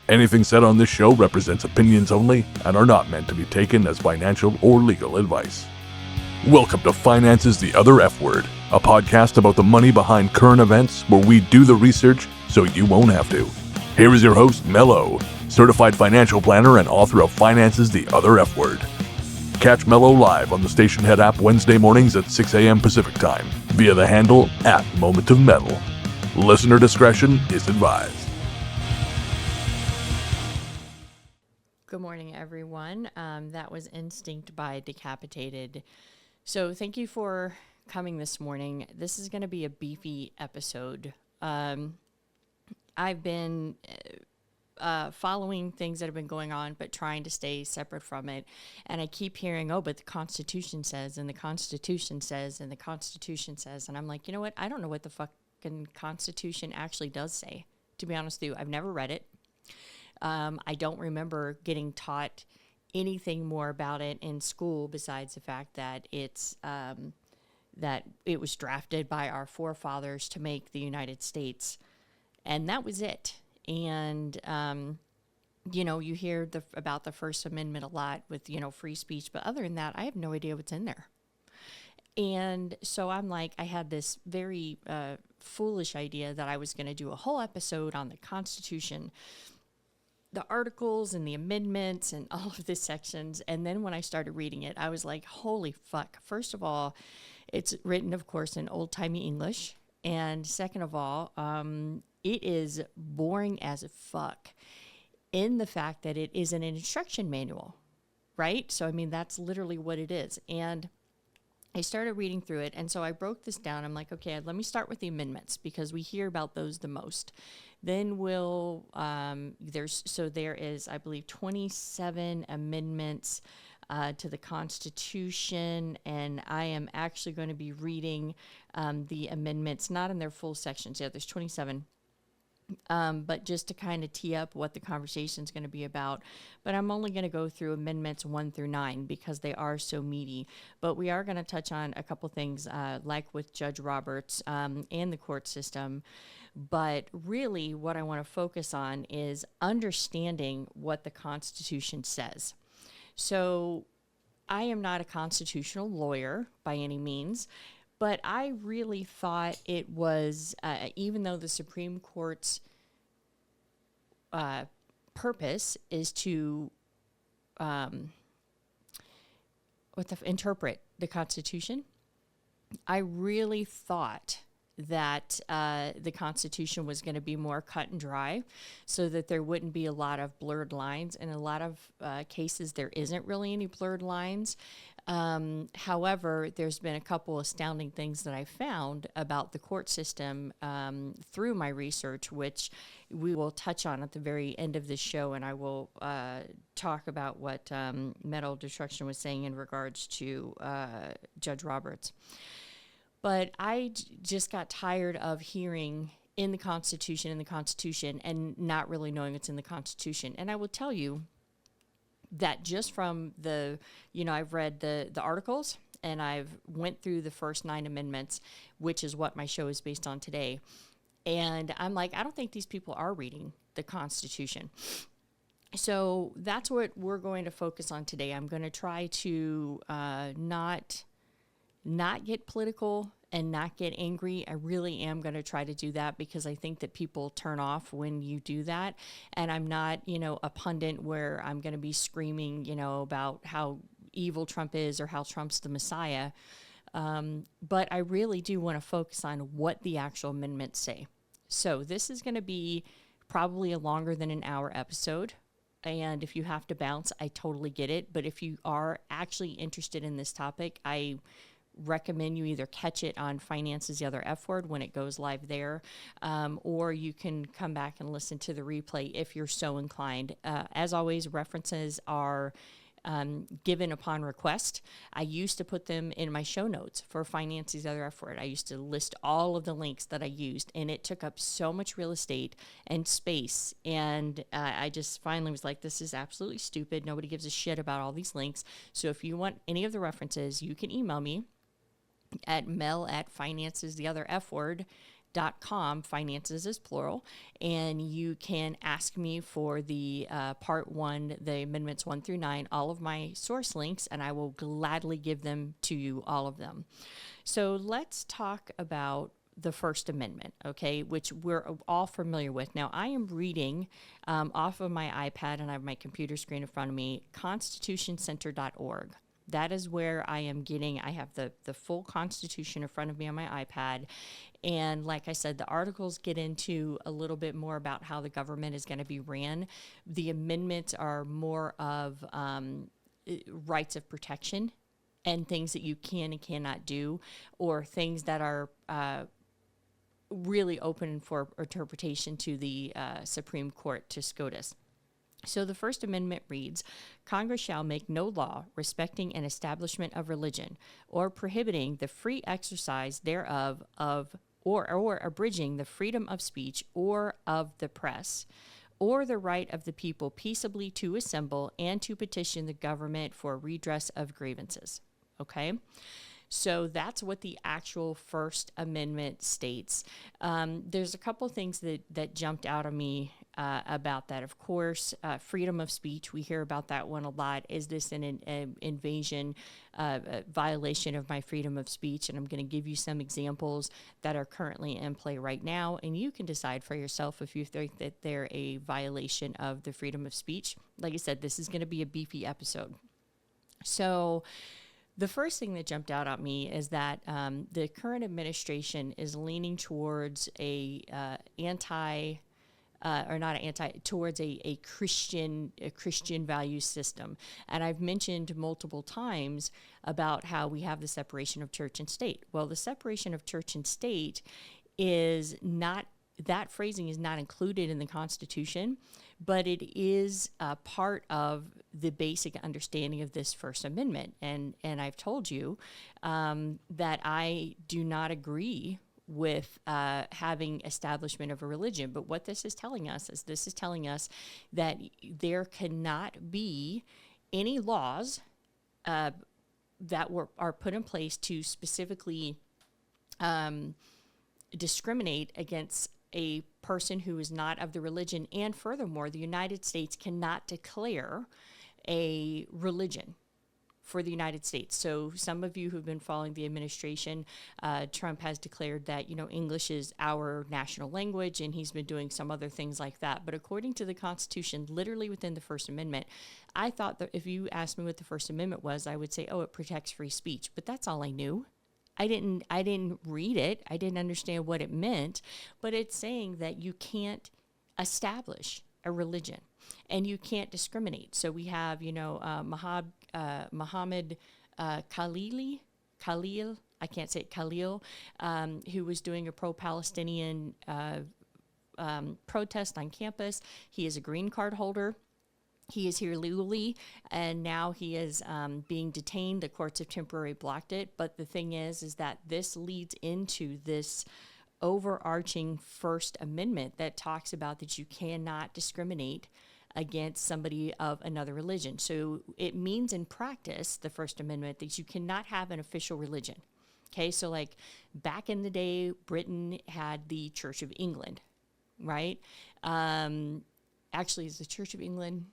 Anything said on this show represents opinions only and are not meant to be taken as financial or legal advice. Welcome to Finances the Other F Word, a podcast about the money behind current events where we do the research so you won't have to. Here is your host, Mello, certified financial planner and author of Finances the Other F Word. Catch Mello live on the Station Head app Wednesday mornings at 6 a.m. Pacific Time via the handle @MomentOfMetal. Listener discretion is advised. Good morning, everyone. That was Instinct by Decapitated. So thank you for coming this morning. This is going to be a beefy episode. I've been following things that have been going on, but trying to stay separate from it. And I keep hearing, oh, but the Constitution says, and the Constitution says, and the Constitution says. And I'm like, you know what? I don't know what the fucking Constitution actually does say. To be honest with you, I've never read it. I don't remember getting taught anything more about it in school besides the fact that that it was drafted by our forefathers to make the United States, and that was it. And you hear about the First Amendment a lot with free speech, but other than that, I have no idea what's in there. And so I'm like, I had this very foolish idea that I was going to do a whole episode on the Constitution, the articles and the amendments and all of the sections. And then when I started reading it, I was like, holy fuck. First of all, it's written, of course, in old-timey English. And second of all, it is boring as fuck in the fact that it is an instruction manual, right? So, I mean, that's literally what it is. And I started reading through it, and so I broke this down. I'm like, okay, let me start with the amendments because we hear about those the most. Then there is, I believe, 27 amendments to the Constitution, and I am actually going to be reading the amendments, not in their full sections. Yeah, there's 27. But just to kind of tee up what the conversation is going to be about. But I'm only going to go through amendments 1 through 9 because they are so meaty. But we are going to touch on a couple things like with Judge Roberts and the court system. But really what I want to focus on is understanding what the Constitution says. So I am not a constitutional lawyer by any means. But I really thought it was, even though the Supreme Court's purpose is to interpret the Constitution, I really thought that the Constitution was going to be more cut and dry so that there wouldn't be a lot of blurred lines. In a lot of cases, there isn't really any blurred lines. However, there's been a couple astounding things that I found about the court system through my research, which we will touch on at the very end of this show, and I will talk about what Metal Destruction was saying in regards to Judge Roberts. But I just got tired of hearing in the Constitution, and not really knowing what's in the Constitution. And I will tell you that just from I've read the articles, and I've went through the first 9 amendments, which is what my show is based on today. And I'm like, I don't think these people are reading the Constitution. So that's what we're going to focus on today. I'm going to try to not get political and not get angry. I really am going to try to do that because I think that people turn off when you do that. And I'm not, a pundit where I'm going to be screaming, about how evil Trump is or how Trump's the Messiah. But I really do want to focus on what the actual amendments say. So this is going to be probably a longer than an hour episode. And if you have to bounce, I totally get it. But if you are actually interested in this topic, I recommend you either catch it on Finances the Other F Word when it goes live there, or you can come back and listen to the replay if you're so inclined. As always, references are given upon request. I used to put them in my show notes for Finances the Other F Word. I used to list all of the links that I used, and it took up so much real estate and space, and I just finally was like, this is absolutely stupid. Nobody gives a shit about all these links. So if you want any of the references, you can email me at mel@financestheotherfword finances is plural, and you can ask me for the part 1, the amendments 1 through 9, all of my source links, and I will gladly give them to you, all of them. So let's talk about the First Amendment, okay, which we're all familiar with. Now, I am reading off of my iPad, and I have my computer screen in front of me, constitutioncenter.org. That is where I am getting, I have the full Constitution in front of me on my iPad. And like I said, the articles get into a little bit more about how the government is going to be ran. The amendments are more of rights of protection and things that you can and cannot do, or things that are really open for interpretation to the Supreme Court, to SCOTUS. So the First Amendment reads, Congress shall make no law respecting an establishment of religion or prohibiting the free exercise thereof or abridging the freedom of speech or of the press, or the right of the people peaceably to assemble and to petition the government for redress of grievances. Okay? So that's what the actual First Amendment states. There's a couple things that jumped out of me about that. Of course, freedom of speech, we hear about that one a lot. Is this an invasion, a violation of my freedom of speech? And I'm going to give you some examples that are currently in play right now, and you can decide for yourself if you think that they're a violation of the freedom of speech. Like I said, this is going to be a beefy episode. So the first thing that jumped out at me is that the current administration is leaning towards a towards a Christian value system. And I've mentioned multiple times about how we have the separation of church and state. Well, the separation of church and state is not, that phrasing is not included in the Constitution, but it is a part of the basic understanding of this First Amendment. And I've told you that I do not agree with having establishment of a religion. But what this is telling us that there cannot be any laws that are put in place to specifically discriminate against a person who is not of the religion. And furthermore, the United States cannot declare a religion for the United States. So some of you who've been following the administration, Trump has declared that, English is our national language, and he's been doing some other things like that. But according to the Constitution, literally within the First Amendment, I thought that if you asked me what the First Amendment was, I would say, oh, it protects free speech. But that's all I knew. I didn't read it. I didn't understand what it meant, but it's saying that you can't establish a religion and you can't discriminate. So we have, Muhammad Khalil, I can't say it, Khalil, who was doing a pro-Palestinian protest on campus. He is a green card holder. He is here legally, and now he is being detained. The courts have temporarily blocked it. But the thing is that this leads into this overarching First Amendment that talks about that you cannot discriminate against somebody of another religion. So it means in practice, the First Amendment, that you cannot have an official religion. Okay, so like back in the day, Britain had the Church of England, right? Actually, is the Church of England...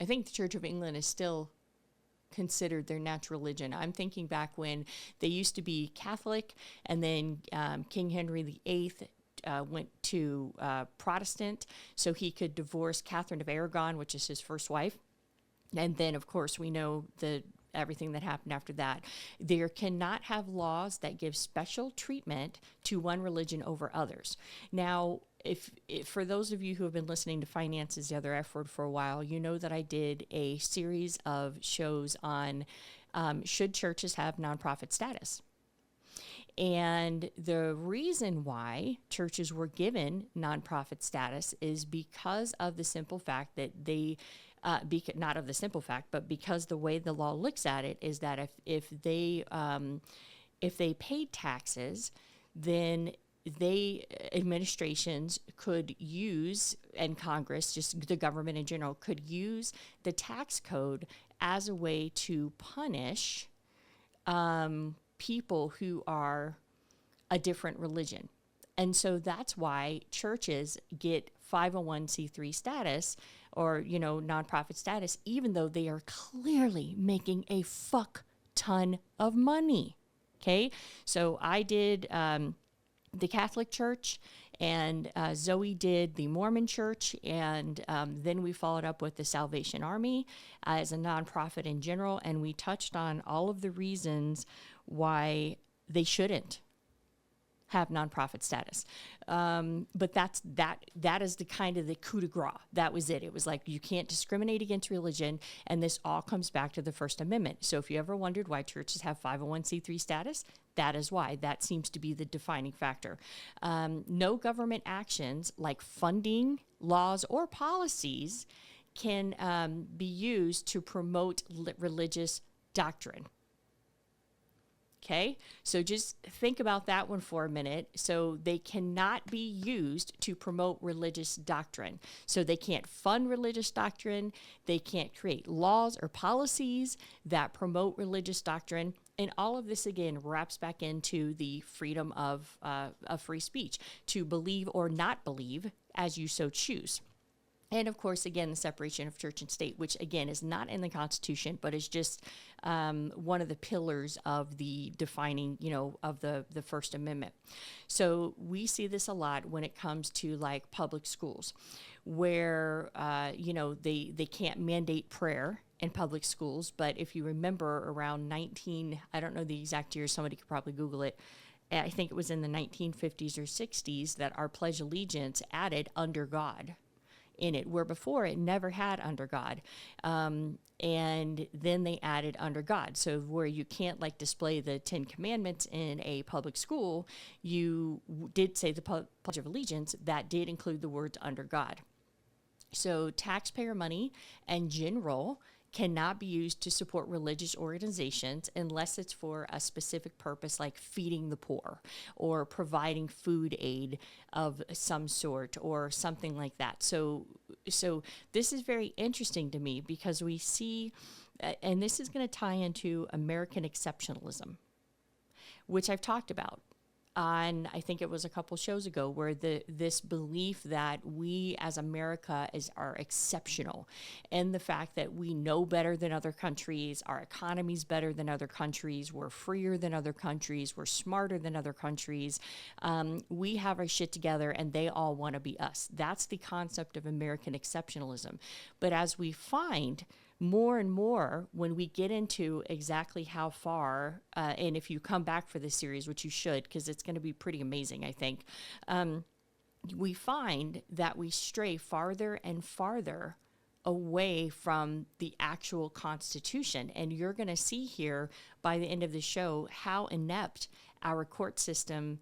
I think the Church of England is still considered their natural religion. I'm thinking back when they used to be Catholic, and then King Henry VIII went to Protestant, so he could divorce Catherine of Aragon, which is his first wife. And then, of course, we know everything that happened after that. There cannot have laws that give special treatment to one religion over others. Now, if for those of you who have been listening to Finances, the Other F Word, for a while, you know that I did a series of shows on should churches have nonprofit status. And the reason why churches were given nonprofit status is because of the simple fact that they, not of the simple fact, but because the way the law looks at it is that if they paid taxes, then administrations could use, and Congress, just the government in general, could use the tax code as a way to punish people who are a different religion. And so that's why churches get 501c3 status or, nonprofit status, even though they are clearly making a fuck ton of money. Okay. So I did the Catholic Church, and Zoe did the Mormon Church, and then we followed up with the Salvation Army as a nonprofit in general, and we touched on all of the reasons why they shouldn't have nonprofit status. But that is the kind of the coup de grace. That was it. It was like, you can't discriminate against religion, and this all comes back to the First Amendment. So if you ever wondered why churches have 501c3 status, that is why. That seems to be the defining factor. No government actions like funding, laws, or policies can be used to promote religious doctrine. Okay, so just think about that one for a minute. So they cannot be used to promote religious doctrine. So they can't fund religious doctrine. They can't create laws or policies that promote religious doctrine. And all of this, again, wraps back into the freedom of free speech, to believe or not believe as you so choose. And of course, again, the separation of church and state, which again is not in the Constitution, but is just one of the pillars of the defining, of the First Amendment. So we see this a lot when it comes to like public schools, where they can't mandate prayer in public schools. But if you remember, around I don't know the exact year, somebody could probably Google it. I think it was in the 1950s or 60s that our Pledge of Allegiance added "under God" in it, where before it never had "under God." And then they added "under God." So where you can't like display the 10 Commandments in a public school, you did say the Pledge of Allegiance that did include the words "under God." So taxpayer money and general cannot be used to support religious organizations unless it's for a specific purpose, like feeding the poor or providing food aid of some sort or something like that. So this is very interesting to me because we see, and this is going to tie into American exceptionalism, which I've talked about on, I think it was a couple shows ago, where this belief that we as America are exceptional, and the fact that we know better than other countries, our economy's better than other countries, we're freer than other countries, we're smarter than other countries, we have our shit together and they all want to be us. That's the concept of American exceptionalism. But as we find more and more when we get into exactly how far, and if you come back for this series, which you should, because it's going to be pretty amazing, I think, we find that we stray farther and farther away from the actual Constitution. And you're going to see here by the end of the show how inept our court system,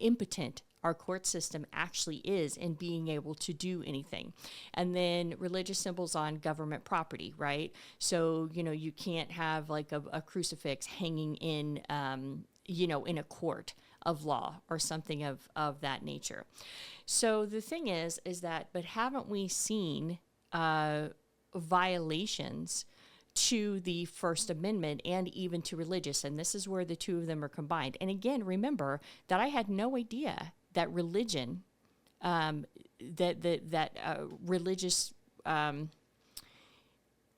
impotent our court system actually is in being able to do anything. And then religious symbols on government property, right? So, you can't have like a crucifix hanging in, in a court of law or something of that nature. So the thing is that, but haven't we seen violations to the First Amendment and even to religious? And this is where the two of them are combined. And again, remember that I had no idea that religion, religious,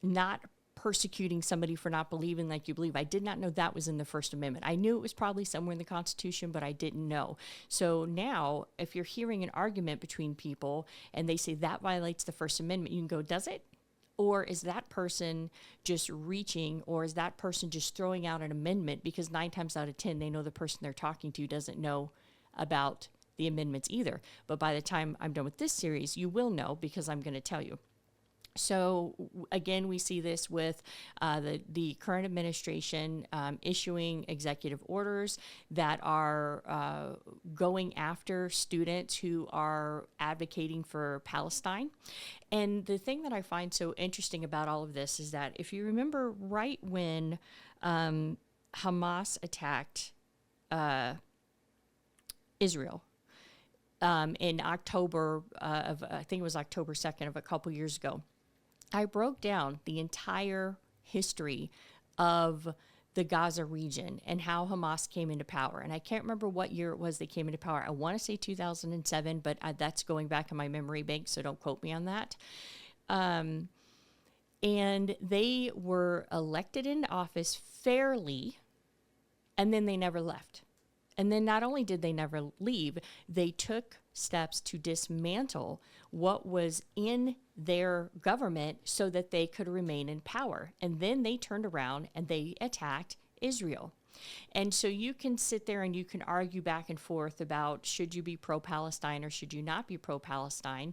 not persecuting somebody for not believing like you believe. I did not know that was in the First Amendment. I knew it was probably somewhere in the Constitution, but I didn't know. So now, if you're hearing an argument between people and they say that violates the First Amendment, you can go, does it? Or is that person just reaching, or is that person just throwing out an amendment because 9 times out of 10, they know the person they're talking to doesn't know about the amendments either. But by the time I'm done with this series, you will know because I'm going to tell you. So again, we see this with the current administration issuing executive orders that are going after students who are advocating for Palestine. And the thing that I find so interesting about all of this is that if you remember right when Hamas attacked Israel, in October of, I think it was October 2nd of a couple years ago, I broke down the entire history of the Gaza region and how Hamas came into power. And I can't remember what year it was they came into power. I want to say 2007, but that's going back in my memory bank, so don't quote me on that. And they were elected into office fairly, and then they never left. And then not only did they never leave, they took steps to dismantle what was in their government so that they could remain in power. And then they turned around and they attacked Israel. And so you can sit there and you can argue back and forth about should you be pro-Palestine or should you not be pro-Palestine.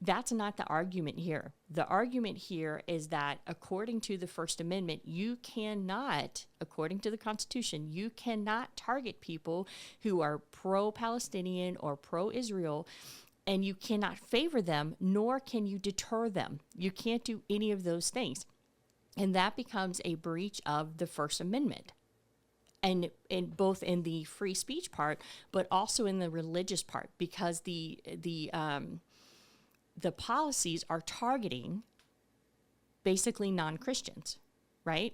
That's not the argument here. The argument here is that according to the First Amendment, you cannot, according to the Constitution, you cannot target people who are pro-Palestinian or pro-Israel, and you cannot favor them, nor can you deter them. You can't do any of those things. And that becomes a breach of the First Amendment. And both in the free speech part, but also in the religious part, because the policies are targeting basically non-Christians, right?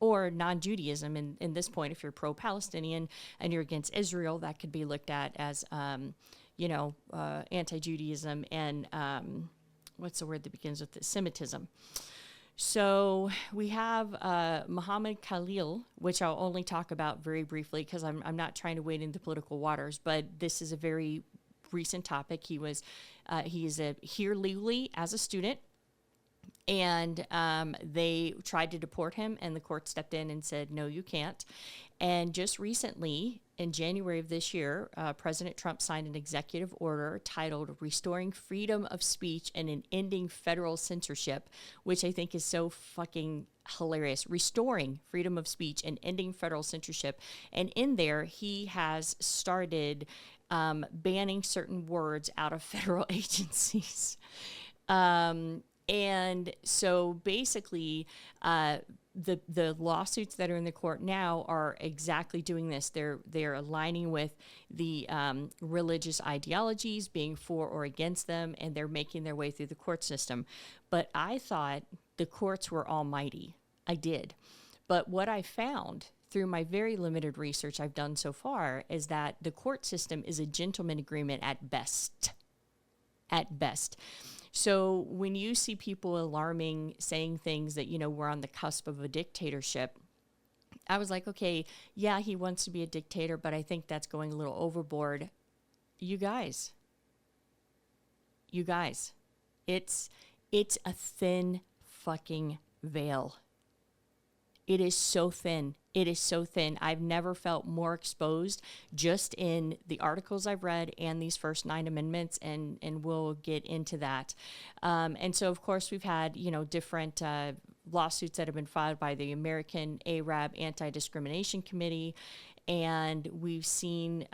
Or non-Judaism. In this point, if you're pro-Palestinian and you're against Israel, that could be looked at as, anti-Judaism and what's the word that begins with it? Semitism. So we have Muhammad Khalil, which I'll only talk about very briefly because I'm not trying to wade into political waters, but this is a very recent topic. He is here legally as a student, and they tried to deport him, and the court stepped in and said, no, you can't. And just recently, in January of this year, President Trump signed an executive order titled Restoring Freedom of Speech and Ending Federal Censorship, which I think is so fucking hilarious. Restoring freedom of speech and ending federal censorship. And in there, he has started banning certain words out of federal agencies. And so basically, the lawsuits that are in the court now are exactly doing this. They're aligning with the religious ideologies, being for or against them, and they're making their way through the court system. But I thought the courts were almighty. I did. But what I found through my very limited research I've done so far is that the court system is a gentleman agreement at best. At best. So when you see people alarming, saying things that, we're on the cusp of a dictatorship, I was like, okay, yeah, he wants to be a dictator, but I think that's going a little overboard. You guys, it's a thin fucking veil. It is so thin. It is so thin. I've never felt more exposed just in the articles I've read and these first 9 amendments, and we'll get into that. And so, of course, we've had, different lawsuits that have been filed by the American Arab Anti-Discrimination Committee, and we've seen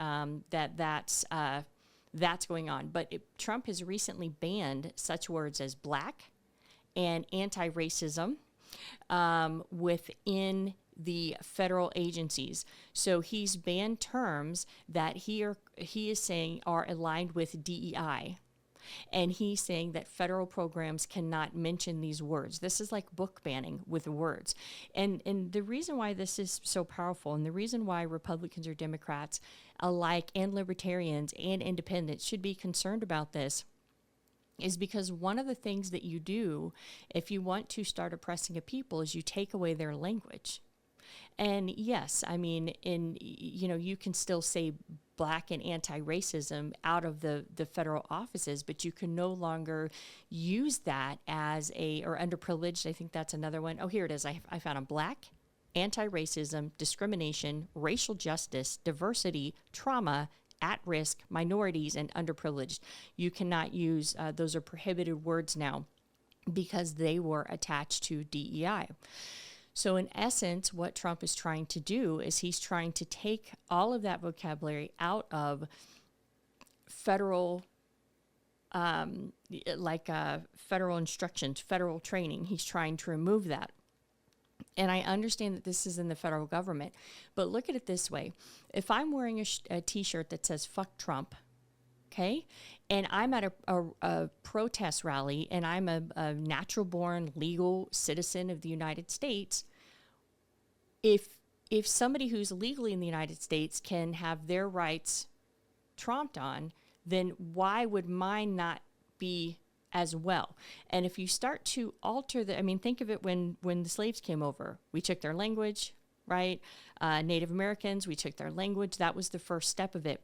that's going on. But Trump has recently banned such words as black and anti-racism within the federal agencies. So he's banned terms that he is saying are aligned with DEI. And he's saying that federal programs cannot mention these words. This is like book banning with words. And the reason why this is so powerful, and the reason why Republicans or Democrats alike and libertarians and independents should be concerned about this, is because one of the things that you do if you want to start oppressing a people is you take away their language. And yes, I mean, you can still say black and anti-racism out of the federal offices, but you can no longer use that as or underprivileged. I think that's another one. Oh, here it is. I found a black, anti-racism, discrimination, racial justice, diversity, trauma, at-risk, minorities, and underprivileged. You cannot use, those are prohibited words now because they were attached to DEI. So in essence, what Trump is trying to do is he's trying to take all of that vocabulary out of federal, federal instructions, federal training. He's trying to remove that. And I understand that this is in the federal government, but look at it this way. If I'm wearing a T-shirt that says "fuck Trump," okay, and I'm at a protest rally, and I'm a natural-born legal citizen of the United States, if if somebody who's legally in the United States can have their rights tromped on, then why would mine not be as well? And if you start to alter think of it when the slaves came over, we took their language, right? Native Americans, we took their language. That was the first step of it.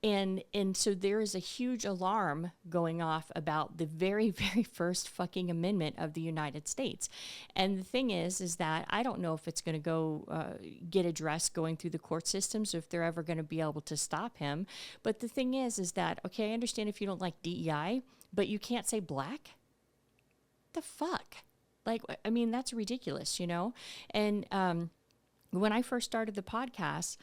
And so there is a huge alarm going off about the very, very first fucking amendment of the United States. And the thing is that I don't know if it's going to go get addressed going through the court systems, or if they're ever going to be able to stop him. But the thing is that, okay, I understand if you don't like DEI, but you can't say black? The fuck? Like, I mean, that's ridiculous, you know? And when I first started the podcast,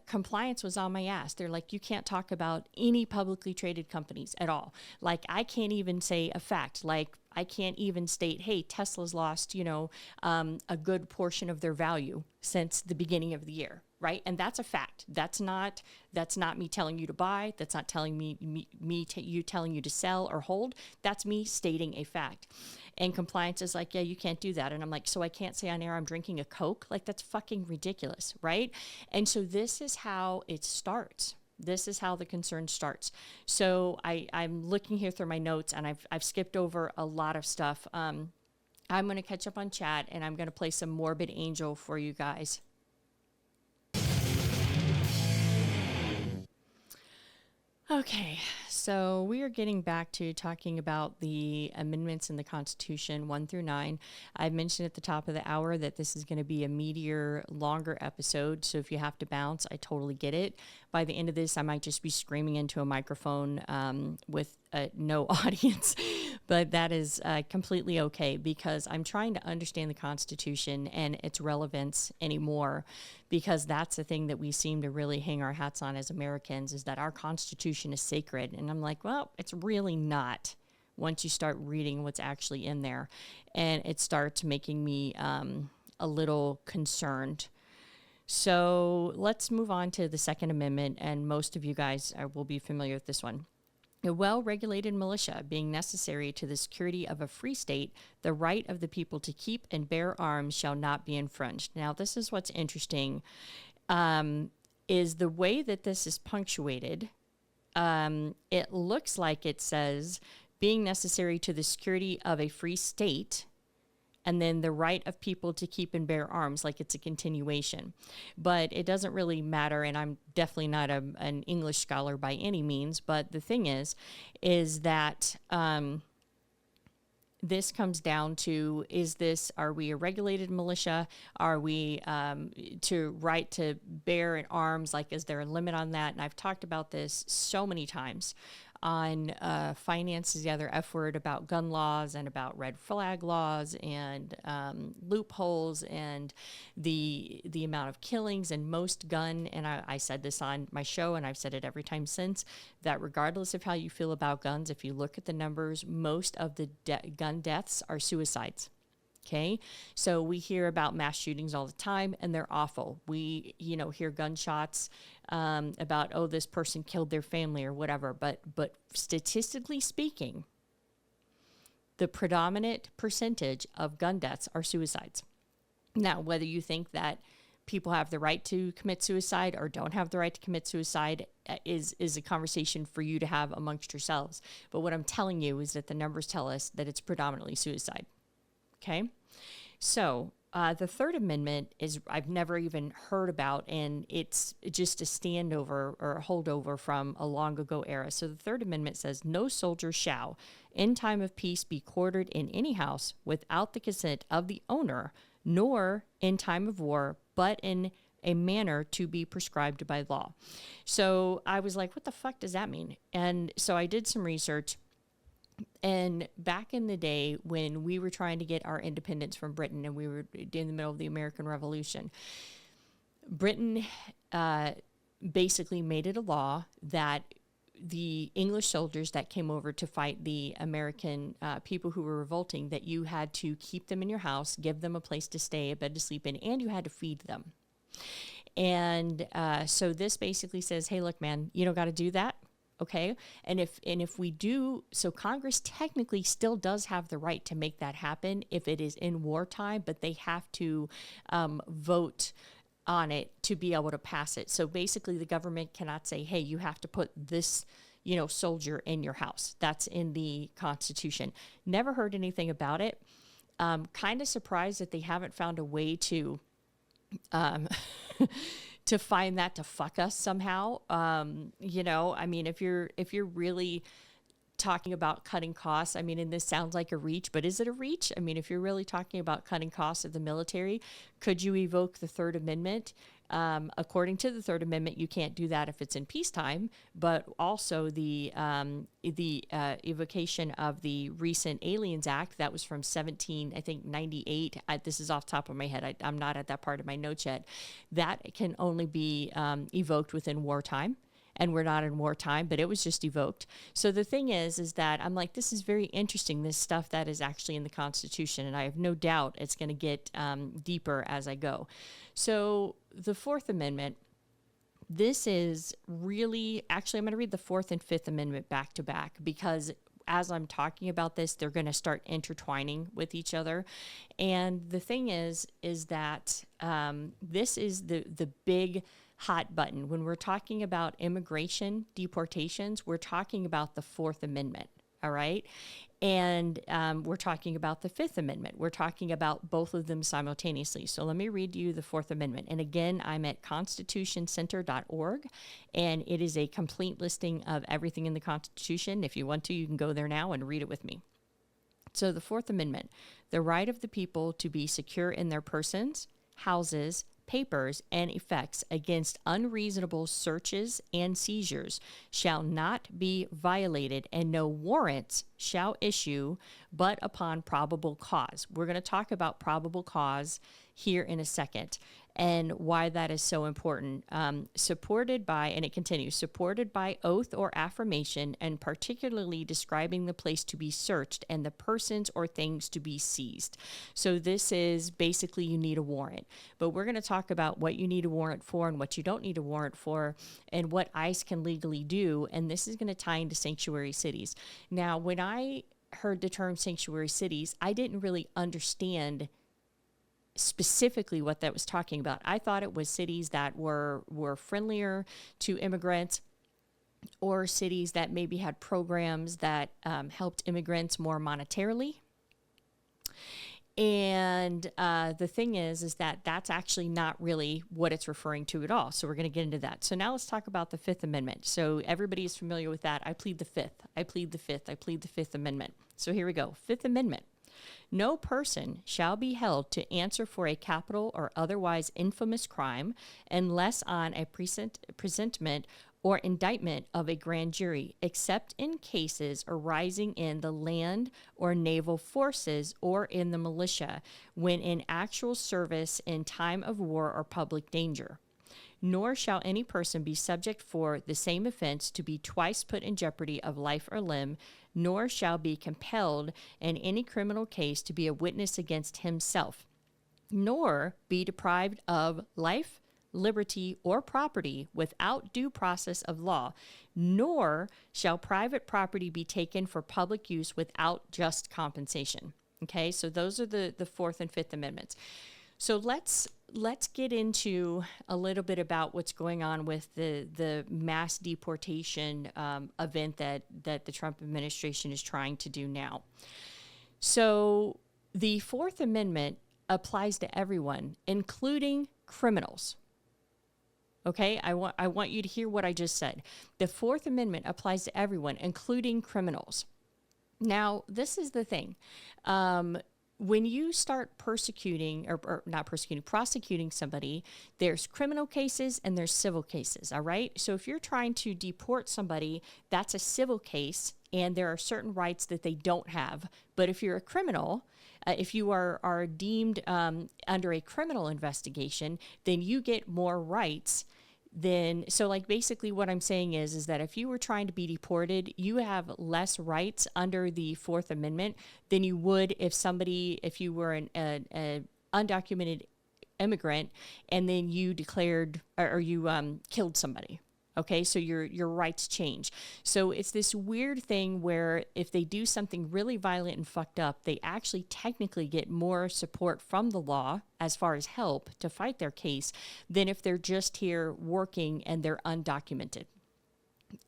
compliance was on my ass. They're like, you can't talk about any publicly traded companies at all. Like, I can't even say a fact. Like, I can't even state, hey, Tesla's lost, a good portion of their value since the beginning of the year, right? And that's a fact. That's not me telling you to buy. That's not telling you telling you to sell or hold. That's me stating a fact. And compliance is like, yeah, you can't do that. And I'm like, so I can't say on air I'm drinking a Coke? Like, that's fucking ridiculous, right? And so this is how it starts. This is how the concern starts. So I'm looking here through my notes, and I've skipped over a lot of stuff. I'm going to catch up on chat, and I'm going to play some Morbid Angel for you guys. Okay, so we are getting back to talking about the amendments in the Constitution 1 through 9. I mentioned at the top of the hour that this is going to be a meatier, longer episode, so if you have to bounce, I totally get it. By the end of this, I might just be screaming into a microphone with no audience, but that is completely okay, because I'm trying to understand the Constitution and its relevance anymore, because that's the thing that we seem to really hang our hats on as Americans, is that our Constitution is sacred. And I'm like, well, it's really not, once you start reading what's actually in there. And it starts making me a little concerned. So let's move on to the Second Amendment, and most of you guys will be familiar with this one. A well-regulated militia being necessary to the security of a free state, the right of the people to keep and bear arms shall not be infringed. Now, this is what's interesting, is the way that this is punctuated. It looks like it says being necessary to the security of a free state, and then the right of people to keep and bear arms, like it's a continuation. But it doesn't really matter, and I'm definitely not an English scholar by any means, but the thing is that this comes down to, are we a regulated militia? Are we to right to bear arms? Like, is there a limit on that? And I've talked about this so many times on Finance is the Other F Word, about gun laws and about red flag laws and loopholes and the amount of killings and most gun. And I said this on my show, and I've said it every time since, that regardless of how you feel about guns, if you look at the numbers, most of the gun deaths are suicides. Okay, so we hear about mass shootings all the time, and they're awful. We, hear gunshots about, oh, this person killed their family or whatever. But statistically speaking, the predominant percentage of gun deaths are suicides. Now, whether you think that people have the right to commit suicide or don't have the right to commit suicide is a conversation for you to have amongst yourselves. But what I'm telling you is that the numbers tell us that it's predominantly suicide. Okay, so the Third Amendment is, I've never even heard about, and it's just a standover or a holdover from a long ago era. So the Third Amendment says, no soldier shall, in time of peace, be quartered in any house without the consent of the owner, nor in time of war, but in a manner to be prescribed by law. So I was like, what the fuck does that mean? And so I did some research. And back in the day when we were trying to get our independence from Britain, and we were in the middle of the American Revolution, Britain basically made it a law that the English soldiers that came over to fight the American people who were revolting, that you had to keep them in your house, give them a place to stay, a bed to sleep in, and you had to feed them. And so this basically says, hey, look, man, you don't got to do that. Okay. And if we do, so Congress technically still does have the right to make that happen if it is in wartime, but they have to vote on it to be able to pass it. So basically the government cannot say, hey, you have to put this, soldier in your house. That's in the Constitution. Never heard anything about it. Kind of surprised that they haven't found a way to to find that to fuck us somehow. I mean, if you're really talking about cutting costs, I mean, and this sounds like a reach, but is it a reach? I mean, if you're really talking about cutting costs of the military, could you evoke the Third Amendment? According to the Third Amendment, you can't do that if it's in peacetime, but also the evocation of the recent Aliens Act that was from 98. This is off the top of my head. I'm not at that part of my notes yet. That can only be evoked within wartime. And we're not in wartime, but it was just evoked. So the thing is that I'm like, this is very interesting, this stuff that is actually in the Constitution, and I have no doubt it's going to get deeper as I go. So the Fourth Amendment, this is really, actually, I'm going to read the Fourth and Fifth Amendment back to back, because as I'm talking about this, they're going to start intertwining with each other. And the thing is that this is the big hot button. When we're talking about immigration, deportations, we're talking about the Fourth Amendment, all right? And we're talking about the Fifth Amendment. We're talking about both of them simultaneously. So let me read you the Fourth Amendment. And again, I'm at constitutioncenter.org, and it is a complete listing of everything in the Constitution. If you want to, you can go there now and read it with me. So the Fourth Amendment, the right of the people to be secure in their persons, houses, papers, and effects against unreasonable searches and seizures shall not be violated, and no warrants shall issue but upon probable cause. We're going to talk about probable cause here in a second and why that is so important. Supported by, and it continues, supported by oath or affirmation, and particularly describing the place to be searched and the persons or things to be seized. So this is basically you need a warrant. But we're going to talk about what you need a warrant for and what you don't need a warrant for and what ICE can legally do. And this is going to tie into sanctuary cities. Now, when I heard the term sanctuary cities, I didn't really understand specifically what that was talking about. I thought it was cities that were friendlier to immigrants, or cities that maybe had programs that helped immigrants more monetarily. And the thing is that that's actually not really what it's referring to at all. So we're going to get into that. So now let's talk about the Fifth Amendment. So everybody is familiar with that. I plead the Fifth. I plead the Fifth. I plead the Fifth Amendment. So here we go. Fifth Amendment. No person shall be held to answer for a capital or otherwise infamous crime unless on a presentment or indictment of a grand jury, except in cases arising in the land or naval forces or in the militia, when in actual service in time of war or public danger. Nor shall any person be subject for the same offense to be twice put in jeopardy of life or limb, nor shall be compelled in any criminal case to be a witness against himself, nor be deprived of life, liberty, or property without due process of law, nor shall private property be taken for public use without just compensation. Okay, so those are the Fourth and Fifth Amendments. So let's get into a little bit about what's going on with the mass deportation event that the Trump administration is trying to do now. So the Fourth Amendment applies to everyone, including criminals. Okay, I want you to hear what I just said. The Fourth Amendment applies to everyone, including criminals. Now, this is the thing. When you start prosecuting somebody, there's criminal cases and there's civil cases, all right? So if you're trying to deport somebody, that's a civil case, and there are certain rights that they don't have. But if you're a criminal, if you are deemed under a criminal investigation, then you get more rights. So like basically what I'm saying is that if you were trying to be deported, you have less rights under the Fourth Amendment than you would if you were an undocumented immigrant and then you declared or you killed somebody. Okay, so your rights change. So it's this weird thing where if they do something really violent and fucked up, they actually technically get more support from the law as far as help to fight their case than if they're just here working and they're undocumented.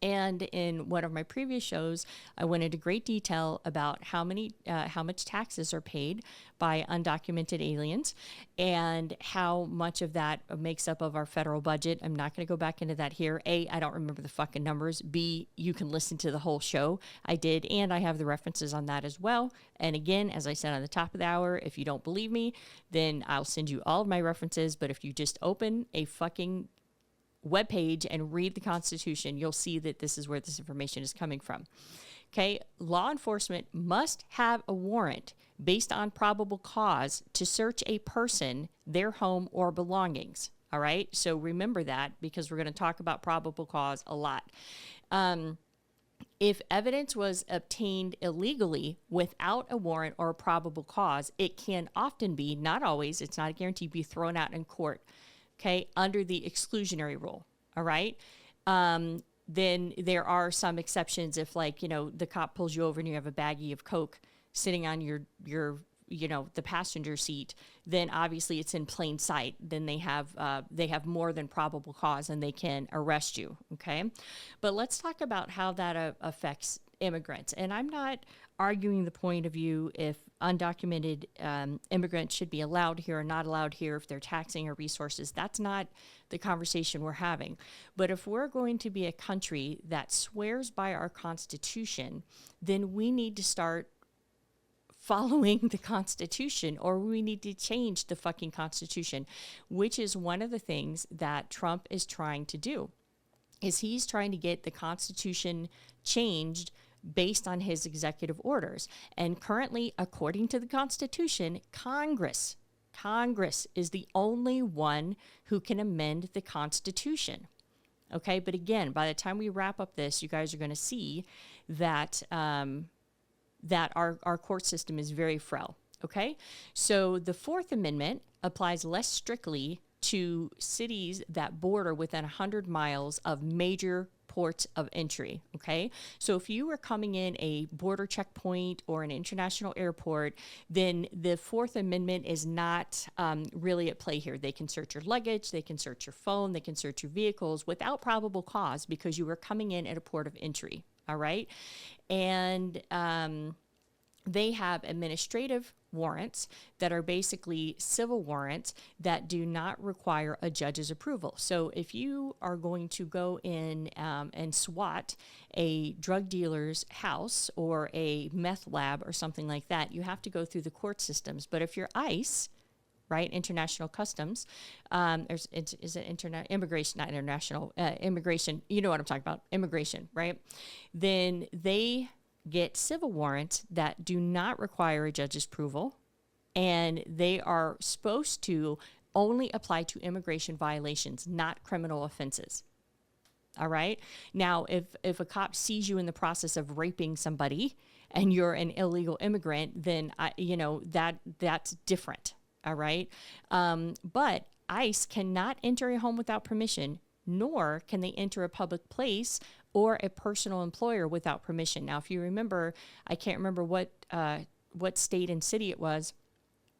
And in one of my previous shows, I went into great detail about how much taxes are paid by undocumented aliens and how much of that makes up of our federal budget. I'm not going to go back into that here. A, I don't remember the fucking numbers. B, you can listen to the whole show. I did, and I have the references on that as well. And again, as I said on the top of the hour, if you don't believe me, then I'll send you all of my references. But if you just open a fucking webpage and read the Constitution, you'll see that this is where this information is coming from. Okay, law enforcement must have a warrant based on probable cause to search a person, their home, or belongings. All right, so remember that because we're going to talk about probable cause a lot. If evidence was obtained illegally without a warrant or a probable cause, it can often be, not always, it's not a guarantee, be thrown out in court. Okay, under the exclusionary rule, all right? Then there are some exceptions if, like, the cop pulls you over and you have a baggie of Coke sitting on your the passenger seat, then obviously it's in plain sight. Then they have more than probable cause and they can arrest you, okay? But let's talk about how that affects immigrants. And I'm not arguing the point of view if undocumented immigrants should be allowed here or not allowed here, if they're taxing our resources. That's not the conversation we're having. But if we're going to be a country that swears by our Constitution, then we need to start following the Constitution, or we need to change the fucking Constitution, which is one of the things that Trump is trying to do, is he's trying to get the Constitution changed based on his executive orders. And currently, according to the Constitution, Congress is the only one who can amend the Constitution. Okay, but again, by the time we wrap up this, you guys are going to see that that our court system is very frail. Okay, so the Fourth Amendment applies less strictly to cities that border within 100 miles of major ports of entry, okay? So if you were coming in a border checkpoint or an international airport, then the Fourth Amendment is not really at play here. They can search your luggage, they can search your phone, they can search your vehicles without probable cause because you were coming in at a port of entry, all right? And they have administrative warrants that are basically civil warrants that do not require a judge's approval. So if you are going to go in and SWAT a drug dealer's house or a meth lab or something like that, you have to go through the court systems. But if you're ICE, right, International Customs, immigration, not international, immigration, you know what I'm talking about, immigration, right? Then they get civil warrants that do not require a judge's approval, and they are supposed to only apply to immigration violations, not criminal offenses. All right? Now, if a cop sees you in the process of raping somebody and you're an illegal immigrant, then that's different. All right? But ICE cannot enter a home without permission, nor can they enter a public place or a personal employer without permission. Now, if you remember, I can't remember what state and city it was,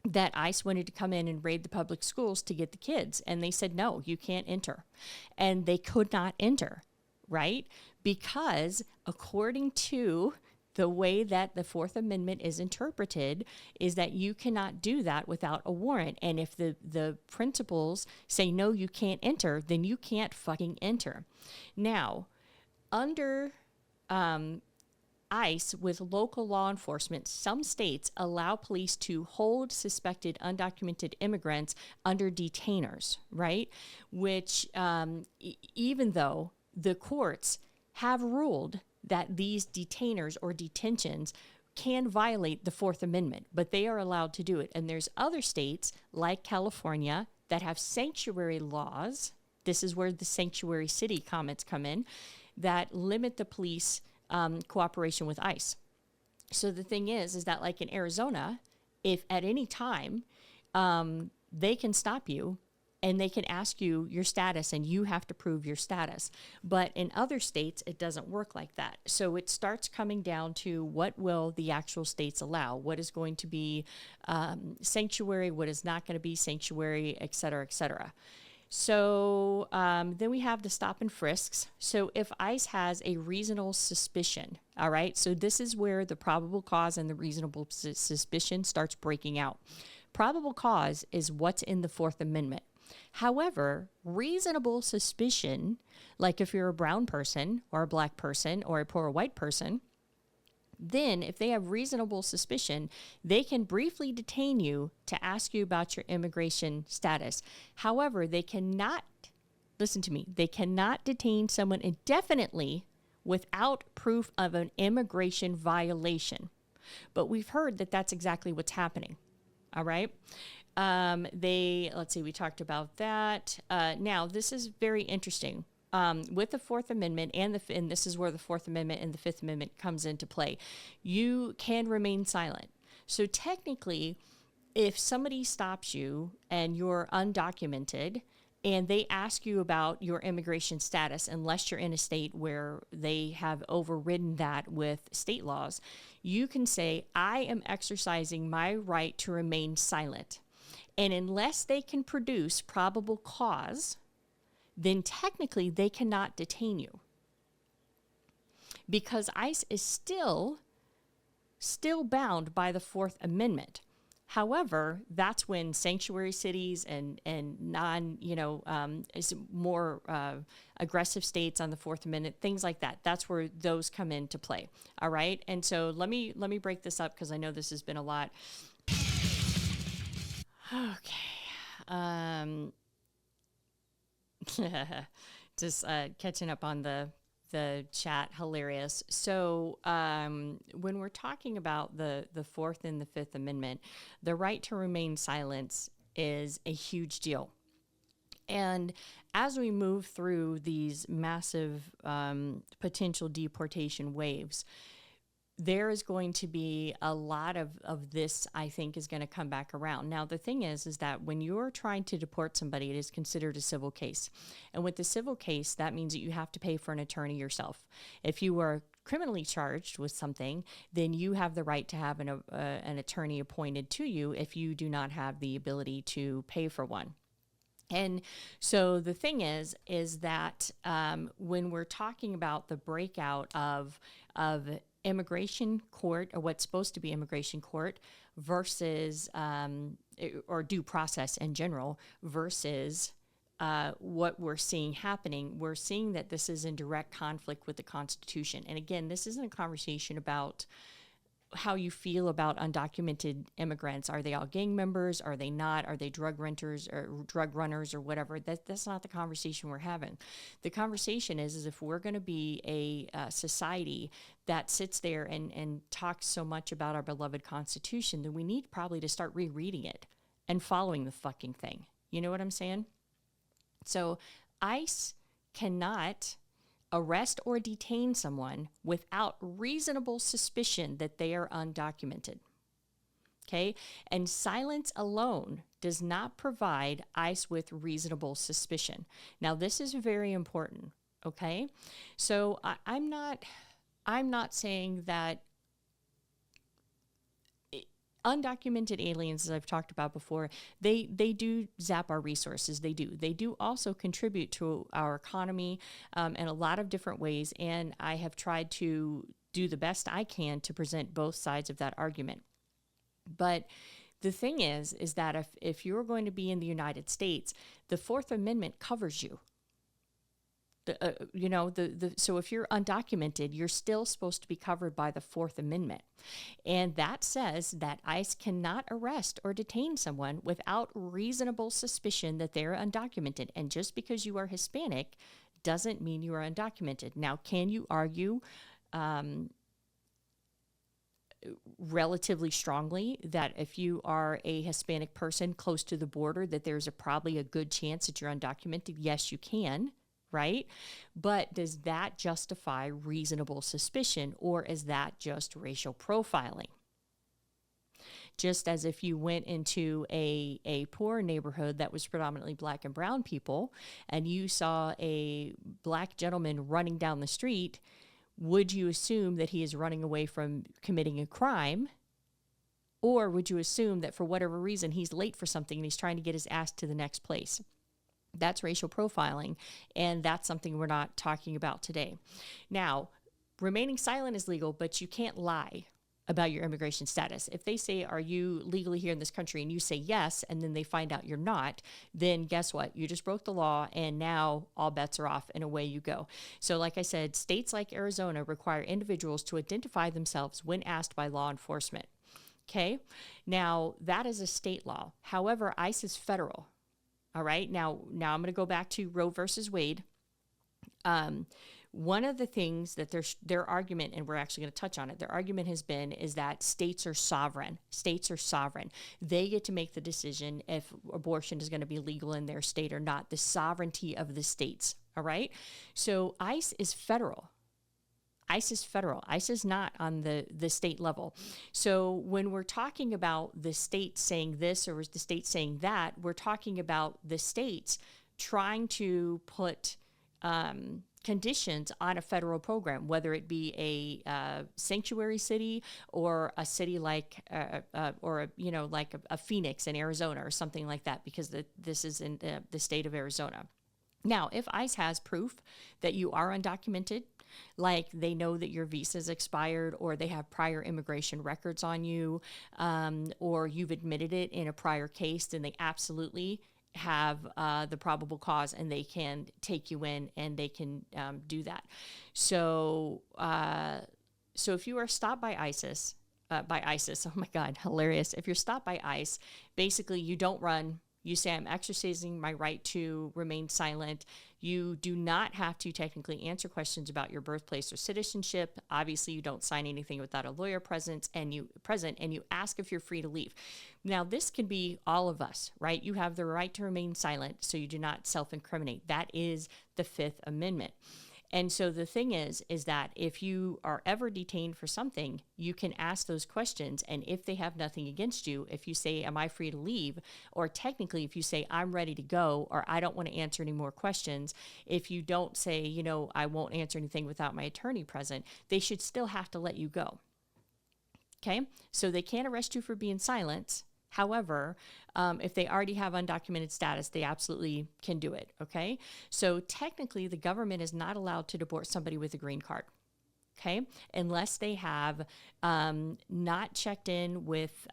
that ICE wanted to come in and raid the public schools to get the kids. And they said, no, you can't enter. And they could not enter, right? Because according to the way that the Fourth Amendment is interpreted is that you cannot do that without a warrant. And if the principals say, no, you can't enter, then you can't fucking enter. Now, under ICE, with local law enforcement, some states allow police to hold suspected undocumented immigrants under detainers, right? Which, even though the courts have ruled that these detainers or detentions can violate the Fourth Amendment, but they are allowed to do it. And there's other states like California that have sanctuary laws. This is where the sanctuary city comments come in, that limit the police cooperation with ICE. So the thing is that like in Arizona, if at any time they can stop you and they can ask you your status and you have to prove your status. But in other states, it doesn't work like that. So it starts coming down to what will the actual states allow, what is going to be sanctuary, what is not going to be sanctuary, et cetera, et cetera. So then we have the stop and frisks. So if ICE has a reasonable suspicion, all right, so this is where the probable cause and the reasonable suspicion starts breaking out. Probable cause is what's in the Fourth Amendment. However, reasonable suspicion, like if you're a brown person or a black person or a poor white person, then if they have reasonable suspicion, they can briefly detain you to ask you about your immigration status. However, they cannot, listen to me, they cannot detain someone indefinitely without proof of an immigration violation. But we've heard that that's exactly what's happening. All right. Let's see, we talked about that. Now, this is very interesting. With the Fourth Amendment and this is where the Fourth Amendment and the Fifth Amendment comes into play. You can remain silent. So technically, if somebody stops you and you're undocumented and they ask you about your immigration status, unless you're in a state where they have overridden that with state laws, you can say, I am exercising my right to remain silent. And unless they can produce probable cause, then technically they cannot detain you. Because ICE is still bound by the Fourth Amendment. However, that's when sanctuary cities and non, more aggressive states on the Fourth Amendment, things like that. That's where those come into play. All right. And so let me break this up because I know this has been a lot. Okay. Just catching up on the chat, hilarious. So when we're talking about the Fourth and the Fifth Amendment, the right to remain silent is a huge deal. And as we move through these massive potential deportation waves, there is going to be a lot of this, I think, is going to come back around. Now, the thing is that when you're trying to deport somebody, it is considered a civil case. And with the civil case, that means that you have to pay for an attorney yourself. If you were criminally charged with something, then you have the right to have an attorney appointed to you if you do not have the ability to pay for one. And so the thing is that when we're talking about the breakout of immigration court, or what's supposed to be immigration court, versus or due process in general, versus what we're seeing happening, we're seeing that this is in direct conflict with the Constitution. And again, this isn't a conversation about how you feel about undocumented immigrants. Are they all gang members? Are they not? Are they drug renters or drug runners or whatever? That's not the conversation we're having. The conversation is if we're going to be a society that sits there and talks so much about our beloved Constitution, then we need probably to start rereading it and following the fucking thing. You know what I'm saying? So ICE cannot arrest or detain someone without reasonable suspicion that they are undocumented. Okay? And silence alone does not provide ICE with reasonable suspicion. Now, this is very important. Okay? So I'm not saying that undocumented aliens, as I've talked about before, they do zap our resources. They do. They do also contribute to our economy in a lot of different ways. And I have tried to do the best I can to present both sides of that argument. But the thing is that if you're going to be in the United States, the Fourth Amendment covers you. So if you're undocumented, you're still supposed to be covered by the Fourth Amendment. And that says that ICE cannot arrest or detain someone without reasonable suspicion that they're undocumented. And just because you are Hispanic doesn't mean you are undocumented. Now, can you argue relatively strongly that if you are a Hispanic person close to the border, that there's probably a good chance that you're undocumented? Yes, you can. Right? But does that justify reasonable suspicion, or is that just racial profiling? just as if you went into a poor neighborhood that was predominantly black and brown people and you saw a black gentleman running down the street, would you assume that he is running away from committing a crime? Or would you assume that for whatever reason he's late for something and he's trying to get his ass to the next place? That's racial profiling, and that's something we're not talking about today. Now, remaining silent is legal, but you can't lie about your immigration status. If they say, are you legally here in this country, and you say yes, and then they find out you're not, then guess what? You just broke the law, and now all bets are off, and away you go. So like I said, states like Arizona require individuals to identify themselves when asked by law enforcement. Okay, now that is a state law. However, ICE is federal. All right, now I'm going to go back to Roe versus Wade. One of the things that their argument, and we're actually going to touch on it, their argument has been is that states are sovereign. States are sovereign. They get to make the decision if abortion is going to be legal in their state or not. The sovereignty of the states. All right, so ICE is federal. ICE is federal. ICE is not on the state level. So when we're talking about the state saying this or the state saying that, we're talking about the states trying to put conditions on a federal program, whether it be a sanctuary city or a city like like a Phoenix in Arizona or something like that, because this is in the state of Arizona. Now, if ICE has proof that you are undocumented, like they know that your visa's expired or they have prior immigration records on you, or you've admitted it in a prior case, then they absolutely have the probable cause and they can take you in and they can do that. So if you are stopped by ISIS, oh my God, hilarious. If you're stopped by ICE, basically you don't run. You say, I'm exercising my right to remain silent. You do not have to technically answer questions about your birthplace or citizenship. Obviously, you don't sign anything without a lawyer present, and you ask if you're free to leave. Now, this can be all of us, right? You have the right to remain silent, so you do not self-incriminate. That is the Fifth Amendment. And so the thing is that if you are ever detained for something, you can ask those questions. And if they have nothing against you, if you say, am I free to leave? Or technically, if you say, I'm ready to go, or I don't want to answer any more questions, if you don't say, I won't answer anything without my attorney present, they should still have to let you go. Okay? So they can't arrest you for being silent. However, if they already have undocumented status, they absolutely can do it, okay? So technically, the government is not allowed to deport somebody with a green card, okay? Unless they have not checked in with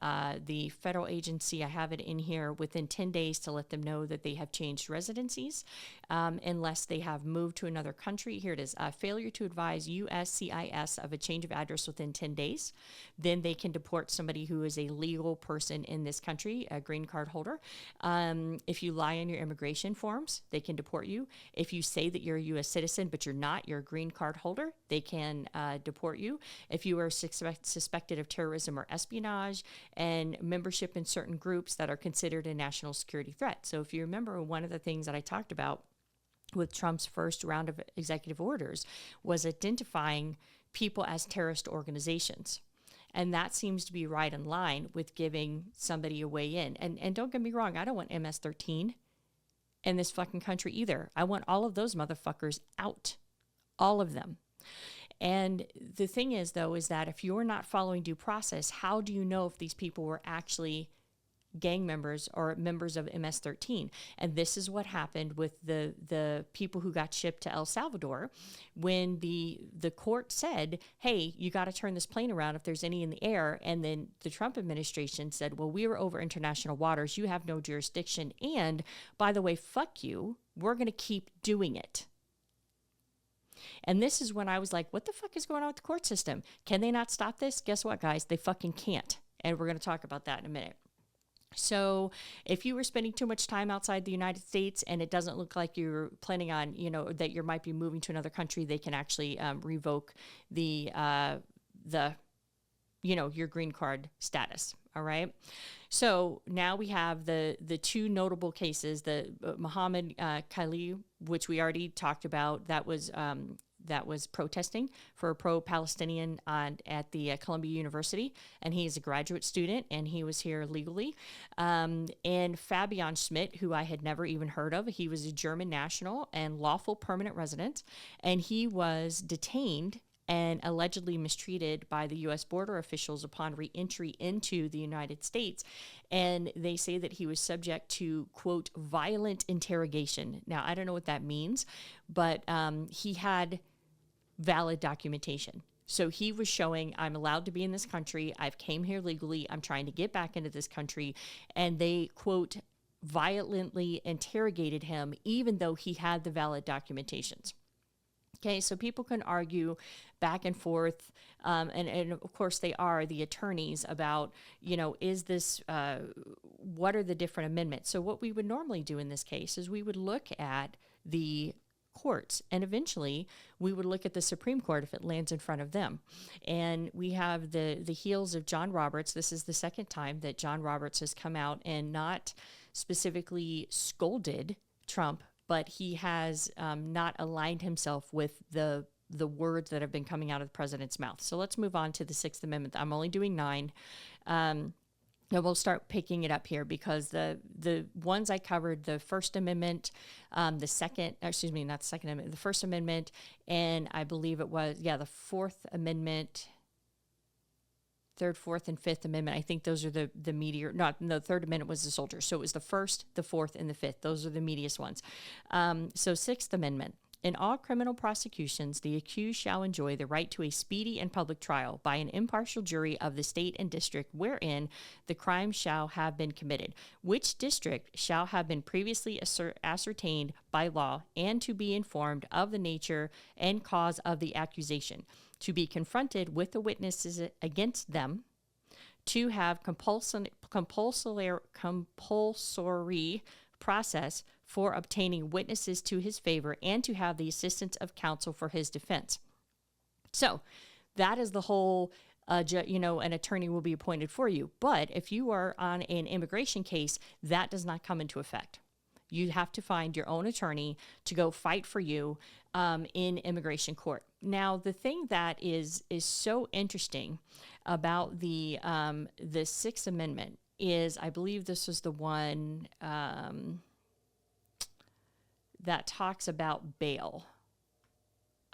the federal agency. I have it in here within 10 days to let them know that they have changed residencies, unless they have moved to another country. Here it is, failure to advise USCIS of a change of address within 10 days. Then they can deport somebody who is a legal person in this country, a green card holder. If you lie on your immigration forms, they can deport you. If you say that you're a U.S. citizen, but you're not, you're a green card holder, they can deport you. If you are suspected of terrorism or espionage and membership in certain groups that are considered a national security threat. So if you remember, one of the things that I talked about with Trump's first round of executive orders was identifying people as terrorist organizations. And that seems to be right in line with giving somebody a way in. And don't get me wrong, I don't want MS-13 in this fucking country either. I want all of those motherfuckers out. All of them. And the thing is, though, is that if you're not following due process, how do you know if these people were actually gang members or members of MS-13? And this is what happened with the people who got shipped to El Salvador when the court said, hey, you got to turn this plane around if there's any in the air. And then the Trump administration said, well, we were over international waters. You have no jurisdiction. And by the way, fuck you. We're going to keep doing it. And this is when I was like, what the fuck is going on with the court system? Can they not stop this? Guess what, guys? They fucking can't. And we're going to talk about that in a minute. So if you were spending too much time outside the United States and it doesn't look like you're planning on, that you might be moving to another country, they can actually revoke your green card status. All right. So now we have the two notable cases, the Mohammed Khalil, which we already talked about. That was that was protesting for a pro-Palestinian at the Columbia University, and he is a graduate student, and he was here legally. And Fabian Schmidt, who I had never even heard of, he was a German national and lawful permanent resident, and he was detained and allegedly mistreated by the U.S. border officials upon re-entry into the United States. And they say that he was subject to, quote, violent interrogation. Now, I don't know what that means, but he had valid documentation. So he was showing, I'm allowed to be in this country. I've came here legally. I'm trying to get back into this country. And they, quote, violently interrogated him, even though he had the valid documentations. Okay, so people can argue back and forth, and of course they are the attorneys about, is this, what are the different amendments? So what we would normally do in this case is we would look at the courts, and eventually we would look at the Supreme Court if it lands in front of them. And we have the heels of John Roberts. This is the second time that John Roberts has come out and not specifically scolded Trump, but he has not aligned himself with the words that have been coming out of the president's mouth. So let's move on to the Sixth Amendment. I'm only doing 9. And we'll start picking it up here because the ones I covered, the First Amendment, the First Amendment, and I believe it was, the Fourth Amendment, Third, Fourth, and Fifth Amendment. I think those are the meatier. No, the Third Amendment was the soldiers. So it was the First, the Fourth, and the Fifth. Those are the meatiest ones. So Sixth Amendment. In all criminal prosecutions, the accused shall enjoy the right to a speedy and public trial by an impartial jury of the state and district wherein the crime shall have been committed, which district shall have been previously ascertained by law, and to be informed of the nature and cause of the accusation, to be confronted with the witnesses against them, to have compulsory process for obtaining witnesses to his favor, and to have the assistance of counsel for his defense. So that is the whole, an attorney will be appointed for you. But if you are on an immigration case, that does not come into effect. You have to find your own attorney to go fight for you in immigration court. Now, the thing that is so interesting about the Sixth Amendment is, I believe this was the one that talks about bail.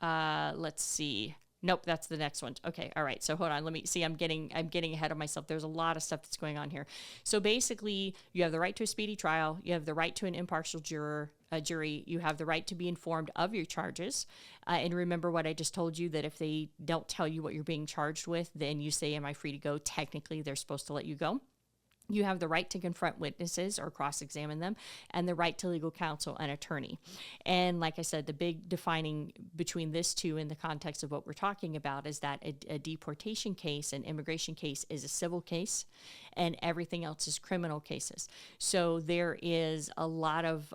Let's see. Nope, that's the next one. Okay, all right. So hold on. Let me see. I'm getting ahead of myself. There's a lot of stuff that's going on here. So basically, you have the right to a speedy trial. You have the right to an impartial jury. You have the right to be informed of your charges. And remember what I just told you, that if they don't tell you what you're being charged with, then you say, "Am I free to go?" Technically, they're supposed to let you go. You have the right to confront witnesses or cross-examine them, and the right to legal counsel and attorney. And like I said, the big defining between this two in the context of what we're talking about is that a deportation case, an immigration case, is a civil case, and everything else is criminal cases. So there is a lot of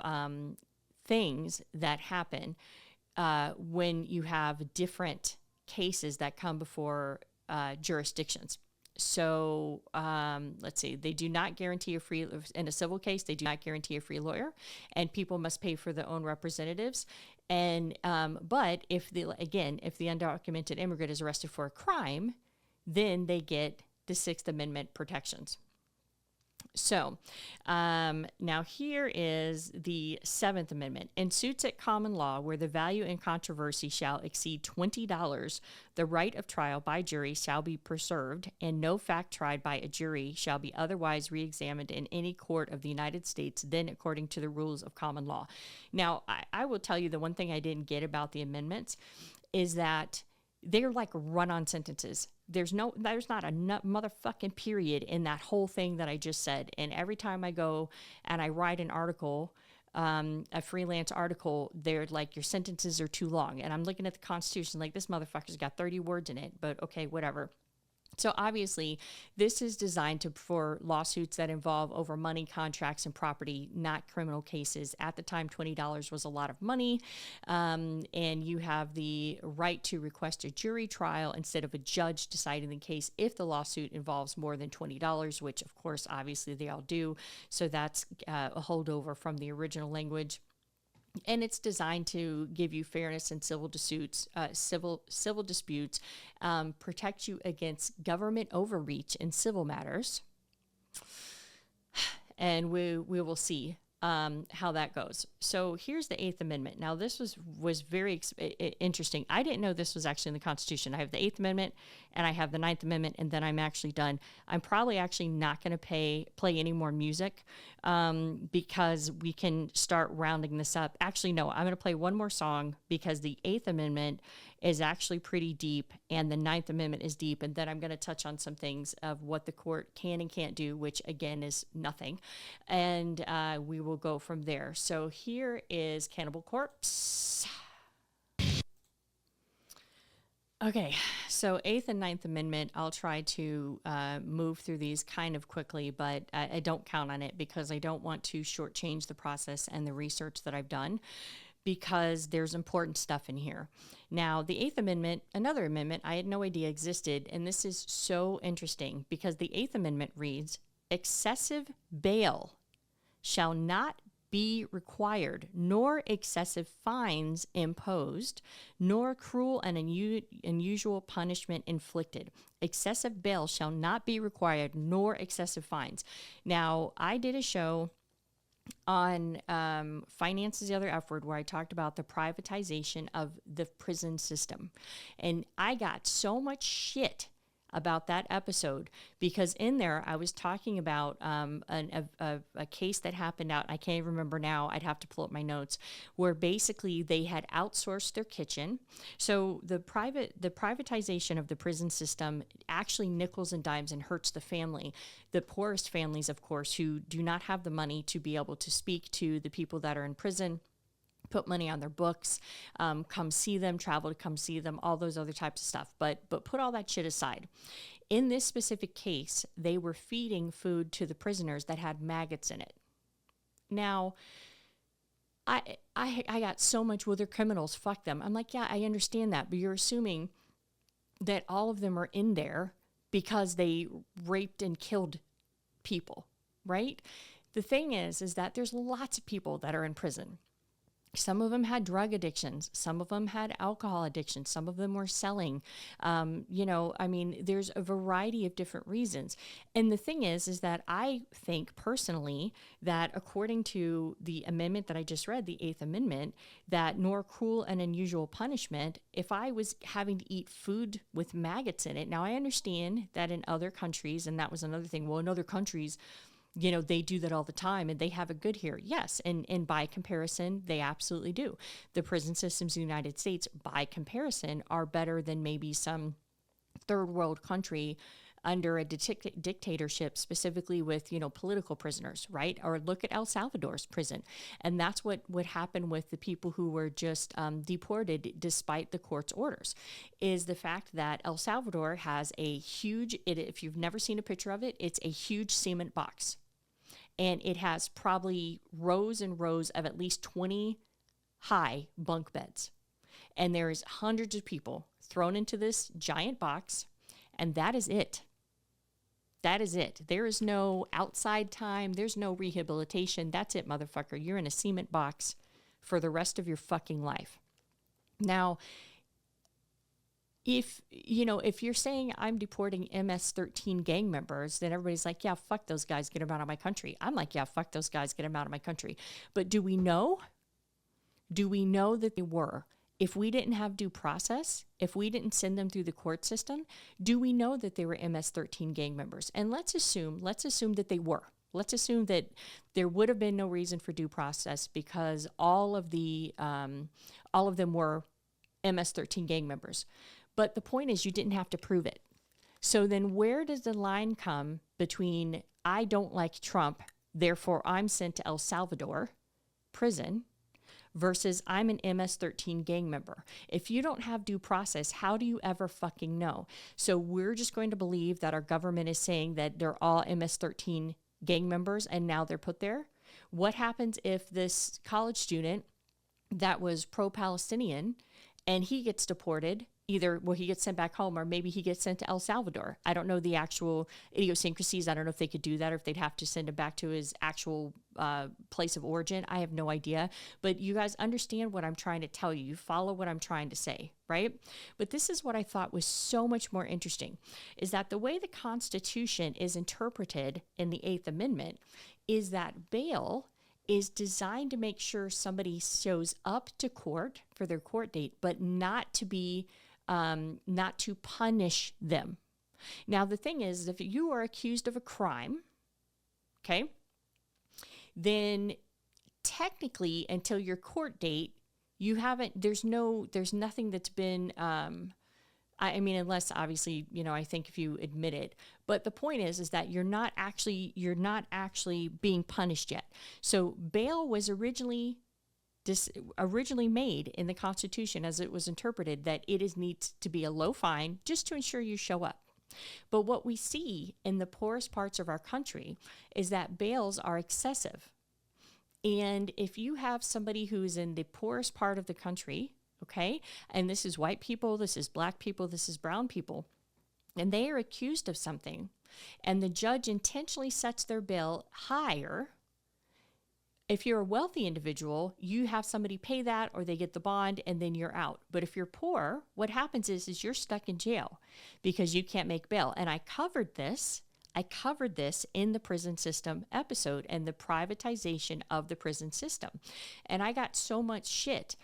things that happen when you have different cases that come before jurisdictions. So let's see, they do not guarantee in a civil case, they do not guarantee a free lawyer, and people must pay for their own representatives. And but if the undocumented immigrant is arrested for a crime, then they get the Sixth Amendment protections. So now here is the Seventh Amendment. In suits at common law where the value in controversy shall exceed $20, the right of trial by jury shall be preserved, and no fact tried by a jury shall be otherwise reexamined in any court of the United States than according to the rules of common law. Now, I will tell you the one thing I didn't get about the amendments is that they're like run-on sentences. There's not a motherfucking period in that whole thing that I just said. And every time I go and I write an article, a freelance article, they're like, your sentences are too long. And I'm looking at the Constitution like, this motherfucker's got 30 words in it, but okay, whatever. So obviously, this is designed for lawsuits that involve over money, contracts, and property, not criminal cases. At the time, $20 was a lot of money, and you have the right to request a jury trial instead of a judge deciding the case if the lawsuit involves more than $20, which, of course, obviously they all do. So that's a holdover from the original language. And it's designed to give you fairness in civil disputes, civil disputes, protect you against government overreach in civil matters, and we will see how that goes. So here's the Eighth Amendment. Now this was very interesting. I didn't know this was actually in the Constitution. I have the Eighth Amendment and I have the Ninth Amendment, and then I'm actually done. I'm probably actually not going to play any more music because we can start rounding this up. Actually, no, I'm going to play one more song because the Eighth Amendment is actually pretty deep and the Ninth Amendment is deep. And then I'm going to touch on some things of what the court can and can't do, which again is nothing. And we will go from there. So here is Cannibal Corpse. Okay, so Eighth and Ninth Amendment, I'll try to move through these kind of quickly, but I don't count on it because I don't want to shortchange the process and the research that I've done, because there's important stuff in here. Now, the Eighth Amendment, another amendment I had no idea existed, and this is so interesting because the Eighth Amendment reads, excessive bail shall not be required, nor excessive fines imposed, nor cruel and unusual punishment inflicted. Excessive bail shall not be required, nor excessive fines. Now, I did a show on Finance is the Other F Word where I talked about the privatization of the prison system. And I got so much shit about that episode because in there I was talking about a case that happened out, I can't even remember now, I'd have to pull up my notes, where basically they had outsourced their kitchen. So the privatization of the prison system actually nickels and dimes and hurts the family, the poorest families, of course, who do not have the money to be able to speak to the people that are in prison, put money on their books, come see them, travel to come see them, all those other types of stuff. But put all that shit aside. In this specific case, they were feeding food to the prisoners that had maggots in it. Now, I got so much, well, they're criminals, fuck them. I'm like, yeah, I understand that, but you're assuming that all of them are in there because they raped and killed people, right? The thing is that there's lots of people that are in prison. Some of them had drug addictions. Some of them had alcohol addictions. Some of them were selling. There's a variety of different reasons. And the thing is that I think personally that according to the amendment that I just read, the Eighth Amendment, that nor cruel and unusual punishment, if I was having to eat food with maggots in it, now I understand that in other countries, and that was another thing, well, in other countries, they do that all the time and they have it good here. Yes. And by comparison, they absolutely do. The prison systems in the United States, by comparison, are better than maybe some third world country under a dictatorship, specifically with, political prisoners, right? Or look at El Salvador's prison. And that's what would happen with the people who were just deported despite the court's orders, is the fact that El Salvador has a huge, if you've never seen a picture of it, it's a huge cement box. And it has probably rows and rows of at least 20 high bunk beds. And there's hundreds of people thrown into this giant box, and that is it. That is it. There is no outside time. There's no rehabilitation. That's it, motherfucker. You're in a cement box for the rest of your fucking life. Now, if you're saying I'm deporting MS-13 gang members, then everybody's like, yeah, fuck those guys, get them out of my country. I'm like, yeah, fuck those guys, get them out of my country. But do we know? Do we know that they were? If we didn't have due process, if we didn't send them through the court system, do we know that they were MS-13 gang members? And let's assume that they were. Let's assume that there would have been no reason for due process because all of them were MS-13 gang members. But the point is, you didn't have to prove it. So then where does the line come between I don't like Trump, therefore I'm sent to El Salvador prison, versus I'm an MS-13 gang member? If you don't have due process, how do you ever fucking know? So we're just going to believe that our government is saying that they're all MS-13 gang members and now they're put there? What happens if this college student that was pro-Palestinian and he gets deported either, well, he gets sent back home or maybe he gets sent to El Salvador. I don't know the actual idiosyncrasies. I don't know if they could do that or if they'd have to send him back to his actual place of origin. I have no idea. But you guys understand what I'm trying to tell you. You follow what I'm trying to say, right? But this is what I thought was so much more interesting, is that the way the Constitution is interpreted in the Eighth Amendment is that bail is designed to make sure somebody shows up to court for their court date, but not to punish them. Now, the thing is, if you are accused of a crime, okay, then technically until your court date, you haven't, there's nothing that's been, I mean, unless obviously, I think if you admit it, but the point is that you're not actually being punished yet. So bail was originally made in the Constitution as it was interpreted that needs to be a low fine just to ensure you show up. But what we see in the poorest parts of our country is that bails are excessive. And if you have somebody who's in the poorest part of the country, okay, and this is white people, this is black people, this is brown people, and they are accused of something, and the judge intentionally sets their bail higher. If you're a wealthy individual, you have somebody pay that or they get the bond and then you're out. But if you're poor, what happens is you're stuck in jail because you can't make bail. And I covered this in the prison system episode and the privatization of the prison system. And I got so much shit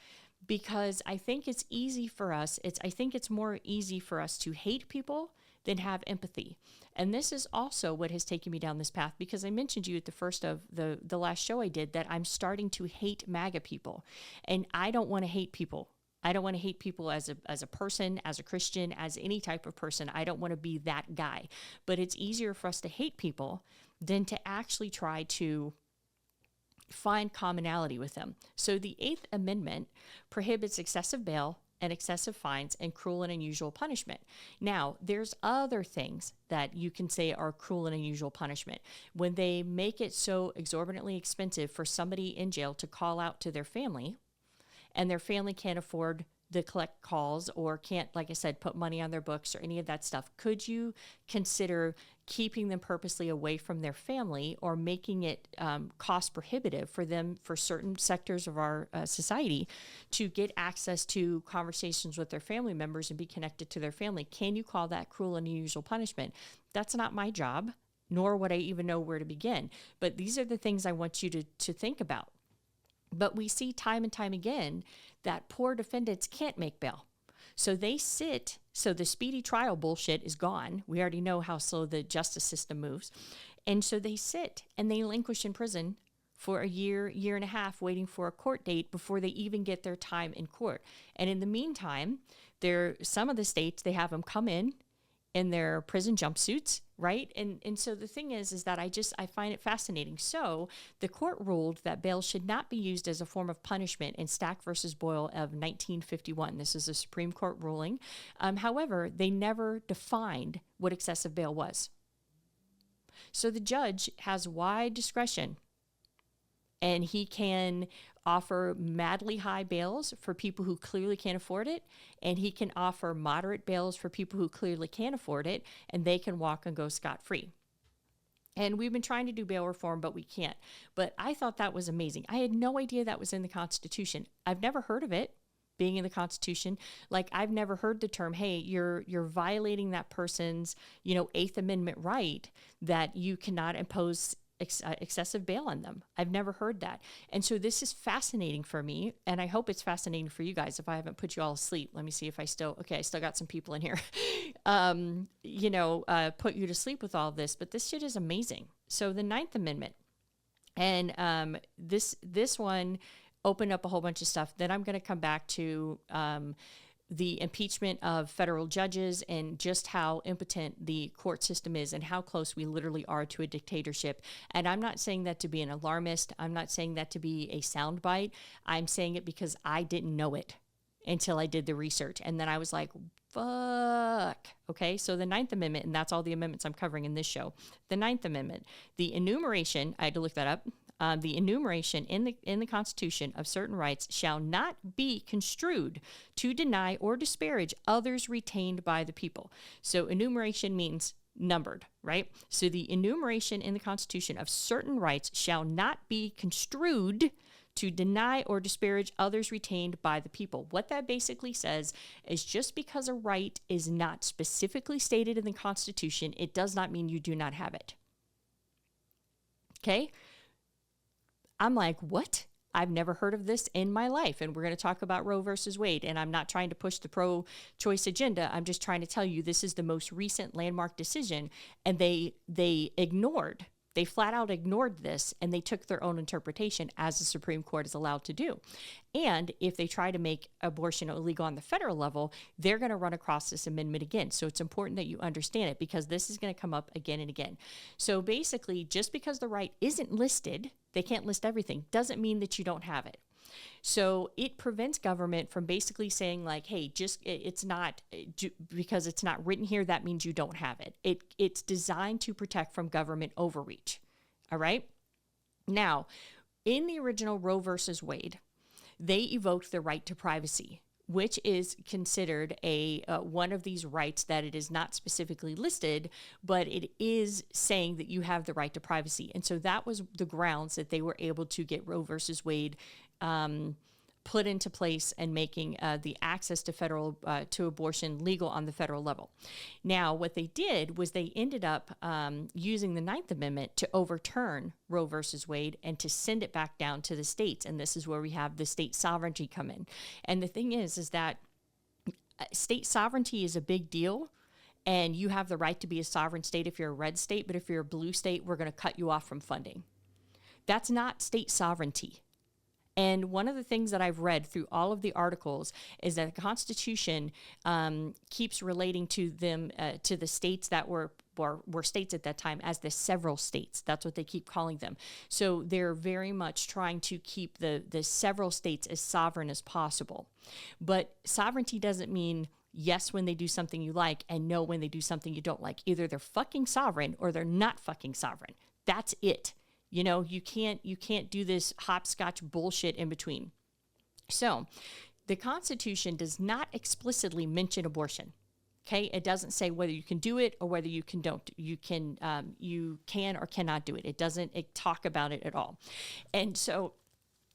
because I think it's easy for us. I think it's more easy for us to hate people than have empathy. And this is also what has taken me down this path, because I mentioned to you at the first of the last show I did that I'm starting to hate MAGA people. And I don't want to hate people. I don't want to hate people as a person, as a Christian, as any type of person. I don't want to be that guy. But it's easier for us to hate people than to actually try to find commonality with them. So the Eighth Amendment prohibits excessive bail and excessive fines and cruel and unusual punishment. Now, there's other things that you can say are cruel and unusual punishment. When they make it so exorbitantly expensive for somebody in jail to call out to their family, and their family can't afford the collect calls or can't, like I said, put money on their books or any of that stuff, could you consider keeping them purposely away from their family or making it cost prohibitive for them, for certain sectors of our society, to get access to conversations with their family members and be connected to their family? Can you call that cruel and unusual punishment? That's not my job, nor would I even know where to begin. But these are the things I want you to think about. But we see time and time again that poor defendants can't make bail. So they sit, so the speedy trial bullshit is gone. We already know how slow the justice system moves. And so they sit and they languish in prison for a year and a half waiting for a court date before they even get their time in court. And in the meantime, some of the states, they have them come in their prison jumpsuits, right? And so the thing is that I find it fascinating. So the court ruled that bail should not be used as a form of punishment in Stack versus Boyle of 1951. This is a Supreme Court ruling. However, they never defined what excessive bail was. So the judge has wide discretion, and he can offer madly high bails for people who clearly can't afford it, and he can offer moderate bails for people who clearly can't afford it, and they can walk and go scot-free. And we've been trying to do bail reform, but we can't. But I thought that was amazing. I had no idea that was in the Constitution. I've never heard of it being in the Constitution. Like, I've never heard the term, hey, you're violating that person's, Eighth Amendment right that you cannot impose excessive bail on them. I've never heard that. And so this is fascinating for me, and I hope it's fascinating for you guys. If I haven't put you all asleep, let me see if I still got some people in here, put you to sleep with all this, but this shit is amazing. So the Ninth Amendment, and this one opened up a whole bunch of stuff. Then I'm going to come back to the impeachment of federal judges and just how impotent the court system is and how close we literally are to a dictatorship. And I'm not saying that to be an alarmist. I'm not saying that to be a soundbite. I'm saying it because I didn't know it until I did the research. And then I was like, fuck. Okay, so the Ninth Amendment, and that's all the amendments I'm covering in this show. The Ninth Amendment, the enumeration, I had to look that up. the enumeration in the Constitution of certain rights shall not be construed to deny or disparage others retained by the people. So enumeration means numbered, right? So the enumeration in the Constitution of certain rights shall not be construed to deny or disparage others retained by the people. What that basically says is just because a right is not specifically stated in the Constitution, it does not mean you do not have it. Okay? I'm like, what? I've never heard of this in my life. And we're going to talk about Roe versus Wade. And I'm not trying to push the pro-choice agenda. I'm just trying to tell you this is the most recent landmark decision. And they flat out ignored this, and they took their own interpretation, as the Supreme Court is allowed to do. And if they try to make abortion illegal on the federal level, they're going to run across this amendment again. So it's important that you understand it, because this is going to come up again and again. So basically, just because the right isn't listed, they can't list everything, doesn't mean that you don't have it. So it prevents government from basically saying like, hey, it's not, because it's not written here, that means you don't have it. It's designed to protect from government overreach. All right. Now, in the original Roe versus Wade, they evoked the right to privacy, which is considered one of these rights that it is not specifically listed, but it is saying that you have the right to privacy. And so that was the grounds that they were able to get Roe versus Wade put into place, and making the access to abortion legal on the federal level. Now, what they did was they ended up using the Ninth Amendment to overturn Roe versus Wade and to send it back down to the states. And this is where we have the state sovereignty come in. And the thing is that state sovereignty is a big deal. And you have the right to be a sovereign state if you're a red state, but if you're a blue state, we're going to cut you off from funding. That's not state sovereignty. And one of the things that I've read through all of the articles is that the Constitution keeps relating to them, to the states that were states at that time, as the several states. That's what they keep calling them. So they're very much trying to keep the several states as sovereign as possible. But sovereignty doesn't mean yes when they do something you like and no when they do something you don't like. Either they're fucking sovereign or they're not fucking sovereign. That's it. You know, you can't do this hopscotch bullshit in between. So the Constitution does not explicitly mention abortion. Okay, it doesn't say whether you can do it or whether you can or cannot do it. It doesn't talk about it at all. And so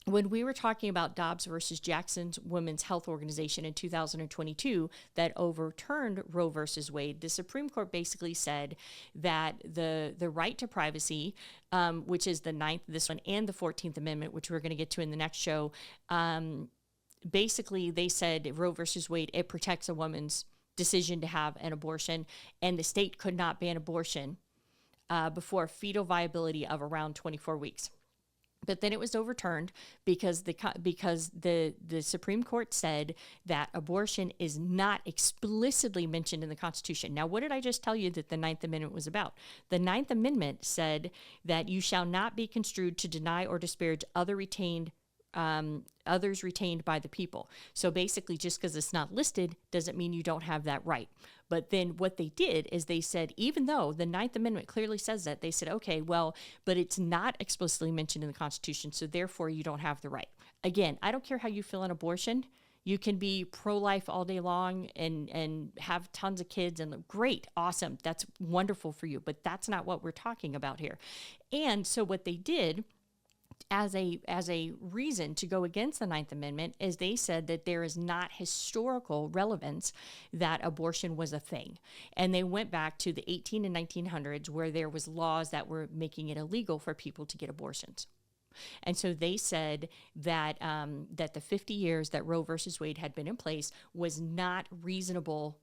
when we were talking about Dobbs versus Jackson's Women's Health Organization in 2022 that overturned Roe versus Wade, the Supreme Court basically said that the right to privacy, which is the Ninth, this one, and the 14th Amendment, which we're going to get to in the next show, basically they said Roe versus Wade, it protects a woman's decision to have an abortion, and the state could not ban abortion before fetal viability of around 24 weeks. But then it was overturned because the Supreme Court said that abortion is not explicitly mentioned in the Constitution. Now, what did I just tell you that the Ninth Amendment was about? The Ninth Amendment said that you shall not be construed to deny or disparage others retained by the people. So basically, just because it's not listed doesn't mean you don't have that right. But then what they did is they said, even though the Ninth Amendment clearly says that, they said, okay, well, but it's not explicitly mentioned in the Constitution, so therefore you don't have the right. Again, I don't care how you feel on abortion. You can be pro-life all day long and have tons of kids and great, awesome, that's wonderful for you. But that's not what we're talking about here. And so what they did as a reason to go against the Ninth Amendment is they said that there is not historical relevance that abortion was a thing. And they went back to the 18 and 1900s where there was laws that were making it illegal for people to get abortions. And so they said that that the 50 years that Roe versus Wade had been in place was not reasonable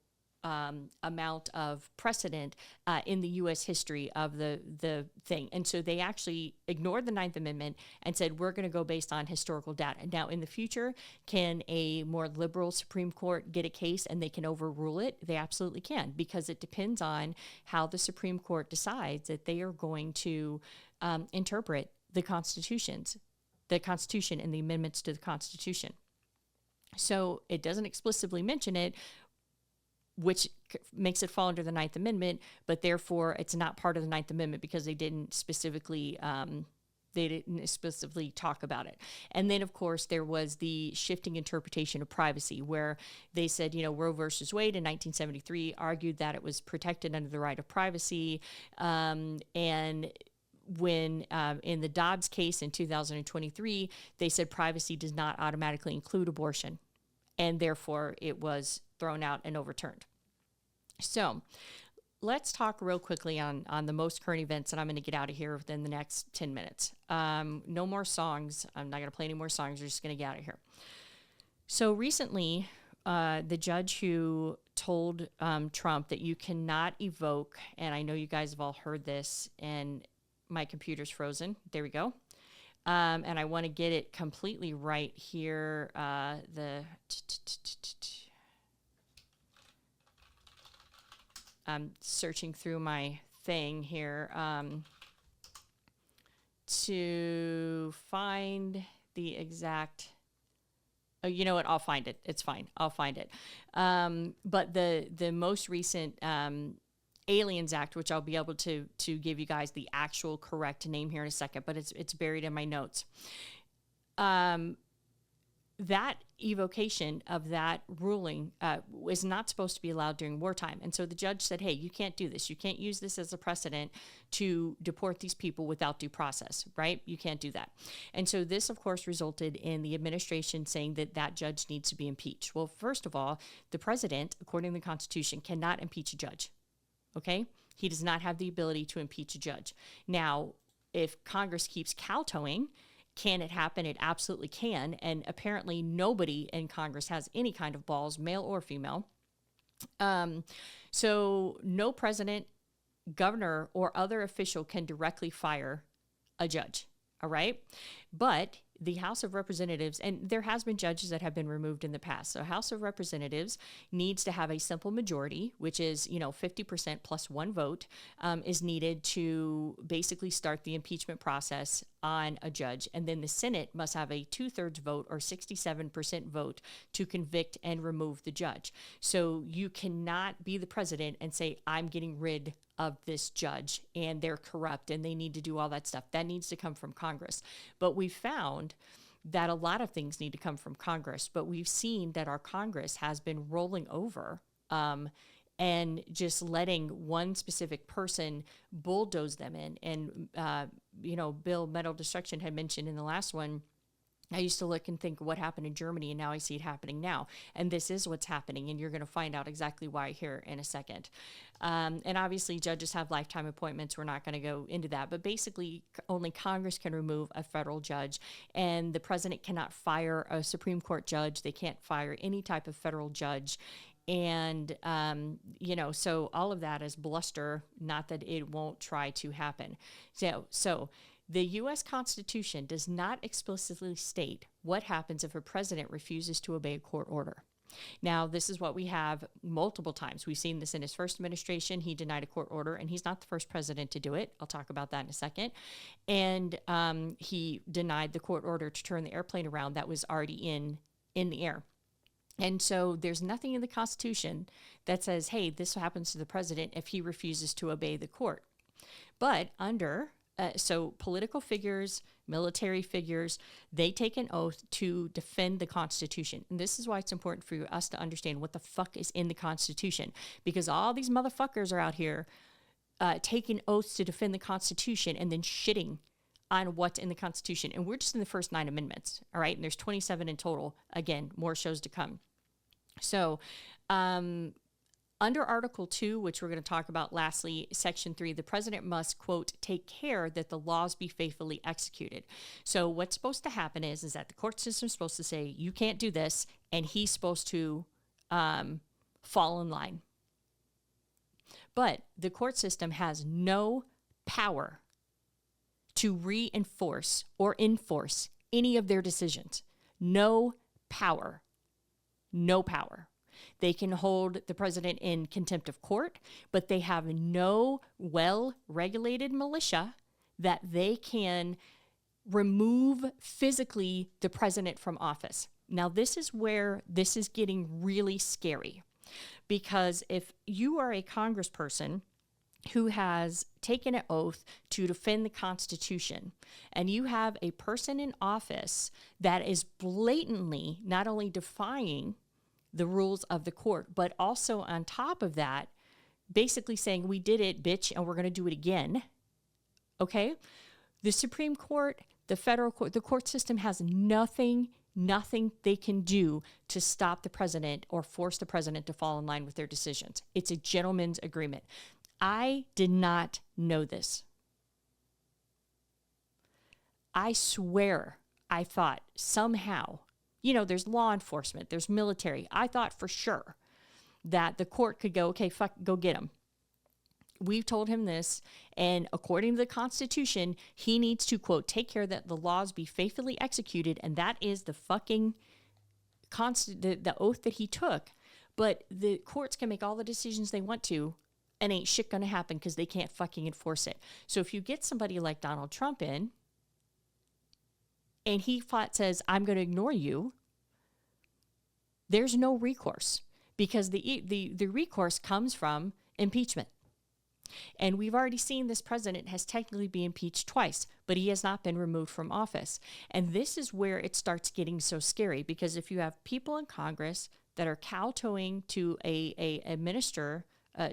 amount of precedent in the U.S. history of the thing. And so they actually ignored the Ninth Amendment and said, we're going to go based on historical data. Now, in the future, can a more liberal Supreme Court get a case and they can overrule it? They absolutely can, because it depends on how the Supreme Court decides that they are going to interpret the Constitution and the amendments to the Constitution. So it doesn't explicitly mention it, which makes it fall under the Ninth Amendment, but therefore it's not part of the Ninth Amendment because they didn't specifically They didn't explicitly talk about it. And then, of course, there was the shifting interpretation of privacy, where they said, Roe versus Wade in 1973 argued that it was protected under the right of privacy. And when in the Dobbs case in 2023, they said privacy does not automatically include abortion. And therefore, it was thrown out and overturned. So let's talk real quickly on the most current events, and I'm going to get out of here within the next 10 minutes. No more songs. I'm not going to play any more songs. We're just going to get out of here. So recently, the judge who told Trump that you cannot evoke, and I know you guys have all heard this, and my computer's frozen. There we go. And I want to get it completely right here. I'm searching through my thing here to find the exact. Oh, you know what? I'll find it. It's fine. I'll find it. But the most recent Aliens Act, which I'll be able to give you guys the actual correct name here in a second, but it's buried in my notes. That evocation of that ruling was not supposed to be allowed during wartime. And so the judge said, hey, you can't do this. You can't use this as a precedent to deport these people without due process, right? You can't do that. And so this, of course, resulted in the administration saying that that judge needs to be impeached. Well, first of all, the president, according to the Constitution, cannot impeach a judge, okay? He does not have the ability to impeach a judge. Now, if Congress keeps kowtowing, can it happen? It absolutely can. And apparently nobody in Congress has any kind of balls, male or female. So no president, governor, or other official can directly fire a judge. All right. But the House of Representatives, and there has been judges that have been removed in the past. So House of Representatives needs to have a simple majority, which is, 50% plus one vote is needed to basically start the impeachment process on a judge. And then the Senate must have a 2/3 vote or 67% vote to convict and remove the judge. So you cannot be the president and say, I'm getting rid of this judge and they're corrupt and they need to do all that stuff. That needs to come from Congress. But we found that a lot of things need to come from Congress, but we've seen that our Congress has been rolling over and just letting one specific person bulldoze them in. And, Bill Metal Destruction had mentioned in the last one, I used to look and think what happened in Germany, and now I see it happening now. And this is what's happening, and you're going to find out exactly why here in a second. And obviously, judges have lifetime appointments. We're not going to go into that. But basically, only Congress can remove a federal judge, and the president cannot fire a Supreme Court judge. They can't fire any type of federal judge. And, so all of that is bluster, not that it won't try to happen. So the U.S. Constitution does not explicitly state what happens if a president refuses to obey a court order. Now, this is what we have multiple times. We've seen this in his first administration. He denied a court order, and he's not the first president to do it. I'll talk about that in a second. And he denied the court order to turn the airplane around that was already in the air. And so there's nothing in the Constitution that says, hey, this happens to the president if he refuses to obey the court. But so political figures, military figures, they take an oath to defend the Constitution. And this is why it's important for us to understand what the fuck is in the Constitution. Because all these motherfuckers are out here taking oaths to defend the Constitution and then shitting on what's in the Constitution. And we're just in the first 9 amendments, all right? And there's 27 in total. Again, more shows to come. So, under Article 2, which we're going to talk about lastly, Section 3, the president must, quote, take care that the laws be faithfully executed. So what's supposed to happen is that the court system is supposed to say, you can't do this, and he's supposed to fall in line. But the court system has no power to reinforce or enforce any of their decisions. No power. No power. They can hold the president in contempt of court, but they have no well-regulated militia that they can remove physically the president from office. Now, this is where this is getting really scary, because if you are a congressperson who has taken an oath to defend the Constitution, and you have a person in office that is blatantly not only defying the rules of the court, but also on top of that, basically saying, we did it, bitch, and we're going to do it again. Okay? The Supreme Court, the federal court, the court system has nothing they can do to stop the president or force the president to fall in line with their decisions. It's a gentleman's agreement. I did not know this. I swear I thought somehow, there's law enforcement, there's military. I thought for sure that the court could go, okay, fuck, go get him. We've told him this, and according to the Constitution, he needs to, quote, take care that the laws be faithfully executed, and that is the fucking the oath that he took. But the courts can make all the decisions they want to, and ain't shit gonna happen because they can't fucking enforce it. So if you get somebody like Donald Trump in, and he says, I'm going to ignore you, there's no recourse, because the recourse comes from impeachment. And we've already seen this president has technically been impeached twice, but he has not been removed from office. And this is where it starts getting so scary, because if you have people in Congress that are kowtowing to a minister,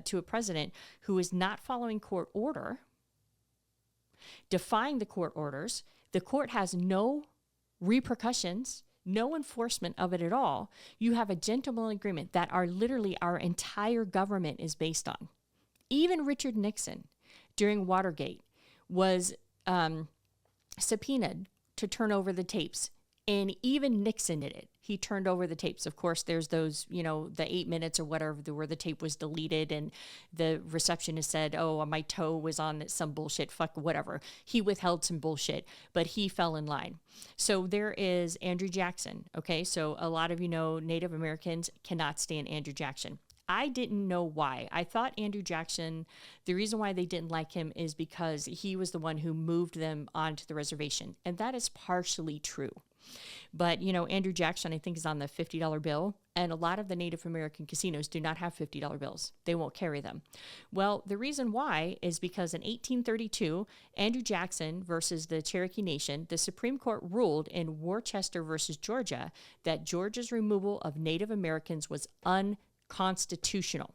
to a president who is not following court order, defying the court orders, the court has no repercussions, no enforcement of it at all. You have a gentleman agreement that our entire government is based on. Even Richard Nixon, during Watergate, was subpoenaed to turn over the tapes. And even Nixon did it. He turned over the tapes. Of course, there's those, the 8 minutes or whatever where the tape was deleted and the receptionist said, oh, my toe was on some bullshit, fuck, whatever. He withheld some bullshit, but he fell in line. So there is Andrew Jackson, okay? So a lot of Native Americans cannot stand Andrew Jackson. I didn't know why. I thought Andrew Jackson, the reason why they didn't like him is because he was the one who moved them onto the reservation. And that is partially true. But, Andrew Jackson, I think, is on the $50 bill. And a lot of the Native American casinos do not have $50 bills. They won't carry them. Well, the reason why is because in 1832, Andrew Jackson versus the Cherokee Nation, the Supreme Court ruled in Worcester versus Georgia that Georgia's removal of Native Americans was unconstitutional.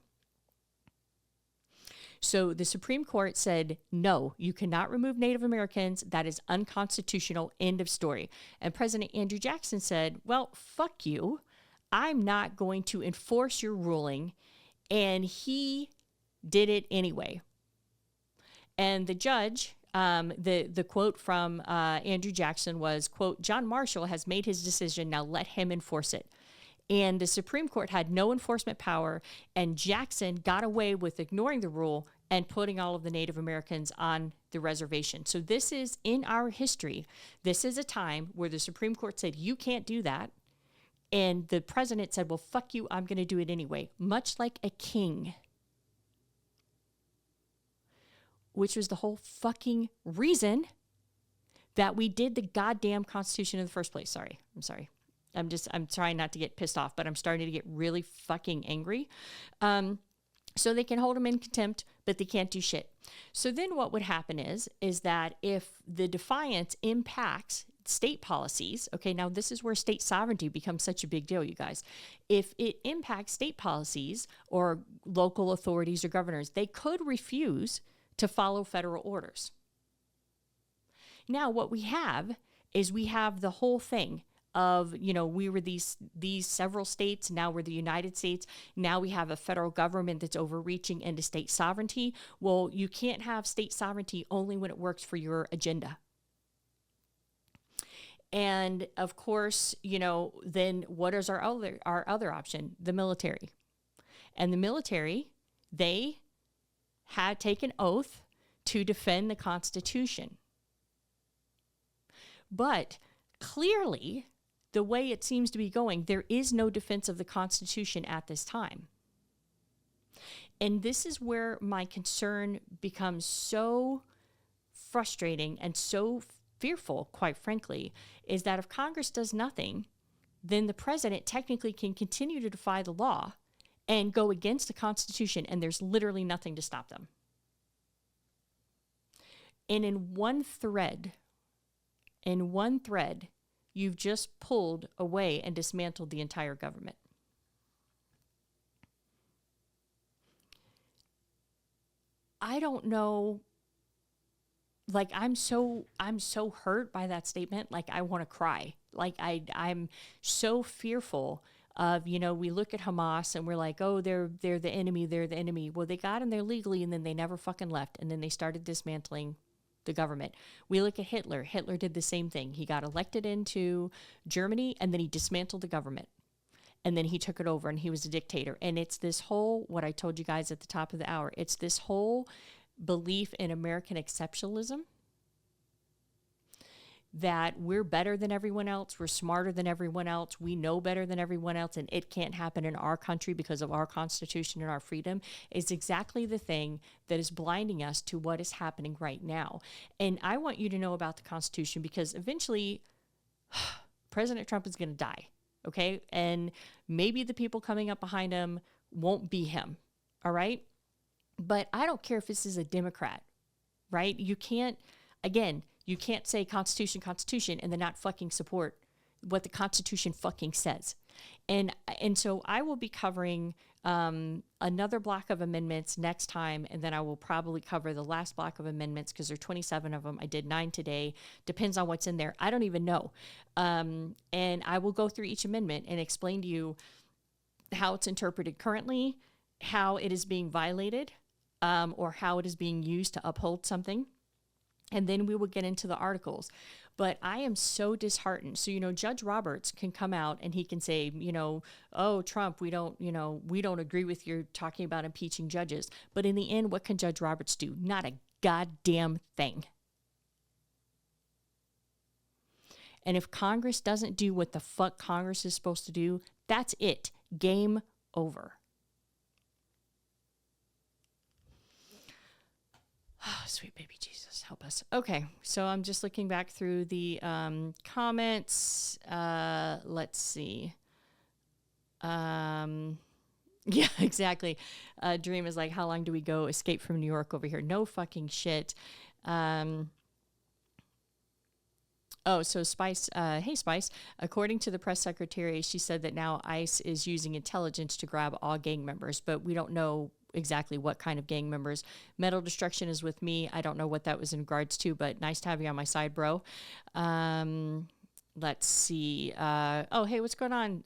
So the Supreme Court said, no, you cannot remove Native Americans. That is unconstitutional. End of story. And President Andrew Jackson said, well, fuck you. I'm not going to enforce your ruling. And he did it anyway. And the judge, the quote from Andrew Jackson was, quote, John Marshall has made his decision. Now let him enforce it. And the Supreme Court had no enforcement power, and Jackson got away with ignoring the rule and putting all of the Native Americans on the reservation. So this is, in our history, this is a time where the Supreme Court said, you can't do that. And the president said, well, fuck you, I'm going to do it anyway. Much like a king. Which was the whole fucking reason that we did the goddamn Constitution in the first place. I'm sorry. I'm trying not to get pissed off, but I'm starting to get really fucking angry. So they can hold them in contempt, but they can't do shit. So then what would happen is that if the defiance impacts state policies, okay, now this is where state sovereignty becomes such a big deal, you guys. If it impacts state policies or local authorities or governors, they could refuse to follow federal orders. Now what we have is the whole thing of, we were these several states, now we're the United States, now we have a federal government that's overreaching into state sovereignty. Well, you can't have state sovereignty only when it works for your agenda. And of course, then what is our other option? The military. And the military, they had taken oath to defend the Constitution. But clearly, the way it seems to be going, there is no defense of the Constitution at this time. And this is where my concern becomes so frustrating and so fearful, quite frankly, is that if Congress does nothing, then the president technically can continue to defy the law and go against the Constitution, and there's literally nothing to stop them. And in one thread, you've just pulled away and dismantled the entire government. I don't know. Like, I'm so hurt by that statement. Like, I want to cry. Like, I'm so fearful of, we look at Hamas and we're like, oh, they're the enemy. They're the enemy. Well, they got in there legally and then they never fucking left. And then they started dismantling the government. We look at Hitler. Hitler did the same thing. He got elected into Germany and then he dismantled the government. And then he took it over and he was a dictator. And it's this whole, what I told you guys at the top of the hour, it's this whole belief in American exceptionalism, that we're better than everyone else, we're smarter than everyone else, we know better than everyone else, and it can't happen in our country because of our Constitution and our freedom, is exactly the thing that is blinding us to what is happening right now. And I want you to know about the Constitution because eventually President Trump is going to die, okay? And maybe the people coming up behind him won't be him, all right? But I don't care if this is a Democrat, right? You can't say Constitution, and then not fucking support what the Constitution fucking says. And so I will be covering another block of amendments next time, and then I will probably cover the last block of amendments because there are 27 of them. I did 9 today. Depends on what's in there. I don't even know. And I will go through each amendment and explain to you how it's interpreted currently, how it is being violated, or how it is being used to uphold something. And then we will get into the articles. But I am so disheartened. So, Judge Roberts can come out and he can say, oh, Trump, we don't agree with your talking about impeaching judges. But in the end, what can Judge Roberts do? Not a goddamn thing. And if Congress doesn't do what the fuck Congress is supposed to do, that's it. Game over. Oh, sweet baby Jesus, help us. Okay, so I'm just looking back through the comments. Let's see. Yeah, exactly. Dream is like, how long do we go? Escape from New York over here. No fucking shit. Oh, so Spice, hey Spice, according to the press secretary, she said that now ICE is using intelligence to grab all gang members, but we don't know exactly what kind of gang members. Metal Destruction is with me. I don't know what that was in regards to, but nice to have you on my side, bro. Let's see. Oh, hey, what's going on?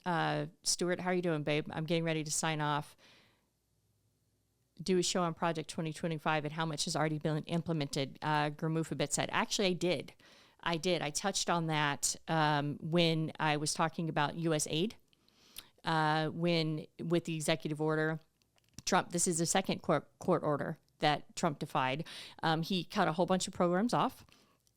Stuart, how are you doing, babe? I'm getting ready to sign off. Do a show on Project 2025 and how much has already been implemented. Gramufabit said, actually, I did. I touched on that when I was talking about U.S. aid, with the executive order. Trump, this is the second court order that Trump defied. He cut a whole bunch of programs off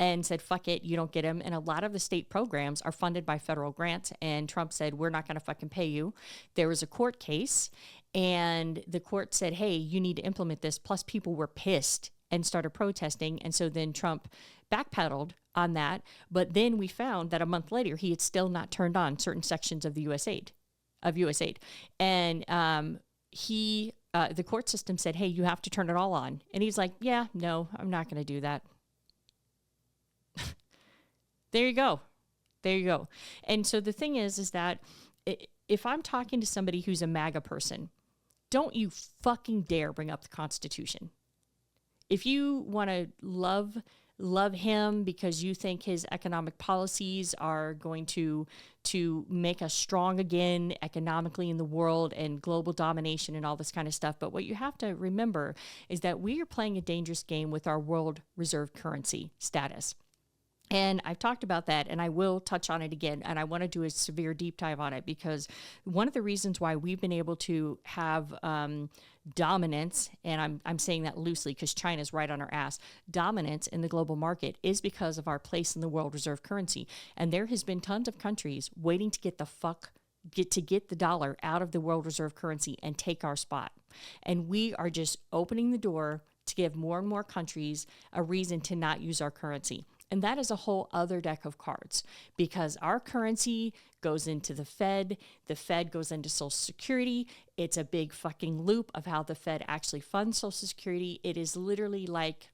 and said, fuck it, you don't get them. And a lot of the state programs are funded by federal grants. And Trump said, we're not going to fucking pay you. There was a court case and the court said, hey, you need to implement this. Plus people were pissed and started protesting. And so then Trump backpedaled on that. But then we found that a month later, he had still not turned on certain sections of the U.S. aid. And the court system said, hey, you have to turn it all on. And he's like, yeah, no, I'm not going to do that. There you go. And so the thing is that if I'm talking to somebody who's a MAGA person, don't you fucking dare bring up the Constitution. If you want to love him because you think his economic policies are going to make us strong again economically in the world and global domination and all this kind of stuff. But what you have to remember is that we are playing a dangerous game with our world reserve currency status. And I've talked about that, and I will touch on it again, and I want to do a severe deep dive on it because one of the reasons why we've been able to have dominance, and I'm saying that loosely because China's right on our ass, dominance in the global market is because of our place in the world reserve currency. And there has been tons of countries waiting to get the dollar out of the world reserve currency and take our spot. And we are just opening the door to give more and more countries a reason to not use our currency. And that is a whole other deck of cards because our currency goes into the Fed goes into Social Security. It's a big fucking loop of how the Fed actually funds Social Security. It is literally like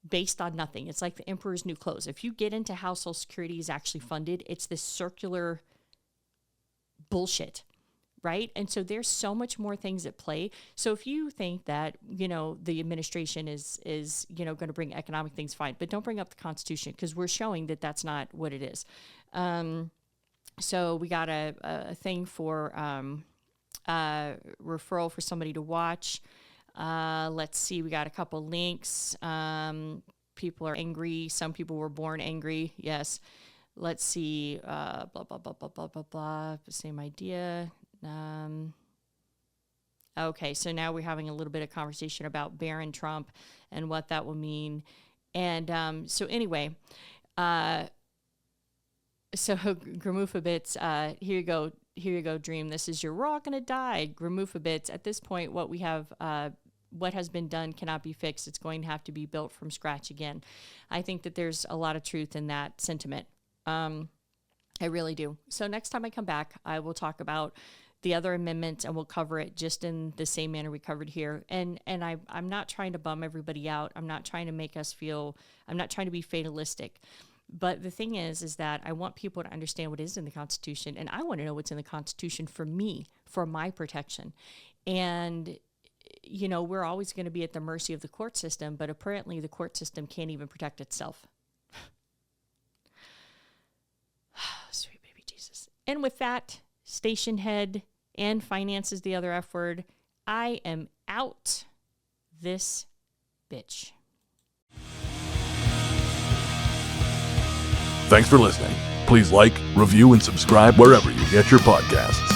based on nothing. It's like the emperor's new clothes. If you get into how Social Security is actually funded, it's this circular bullshit, right? And so there's so much more things at play. So if you think that, the administration is going to bring economic things, fine, but don't bring up the Constitution, because we're showing that that's not what it is. So we got a thing for referral for somebody to watch. Let's see, we got a couple links. People are angry. Some people were born angry. Yes. Let's see. Blah, blah, blah, blah, blah, blah, blah. Same idea. Okay, so now we're having a little bit of conversation about Barron Trump and what that will mean. And so anyway, so Gramufabits, here you go, Dream. This is You're All Gonna Die. Gramufabits. At this point, what we have, what has been done cannot be fixed. It's going to have to be built from scratch again. I think that there's a lot of truth in that sentiment. I really do. So next time I come back, I will talk about the other amendments, and we'll cover it just in the same manner we covered here. And I'm not trying to bum everybody out. I'm not trying to make us feel, I'm not trying to be fatalistic. But the thing is that I want people to understand what is in the Constitution, and I want to know what's in the Constitution for me, for my protection. And, we're always going to be at the mercy of the court system, but apparently the court system can't even protect itself. Sweet baby Jesus. And with that, station head and finance is the other F word, I am out this bitch. Thanks for listening. Please like, review, and subscribe wherever you get your podcasts.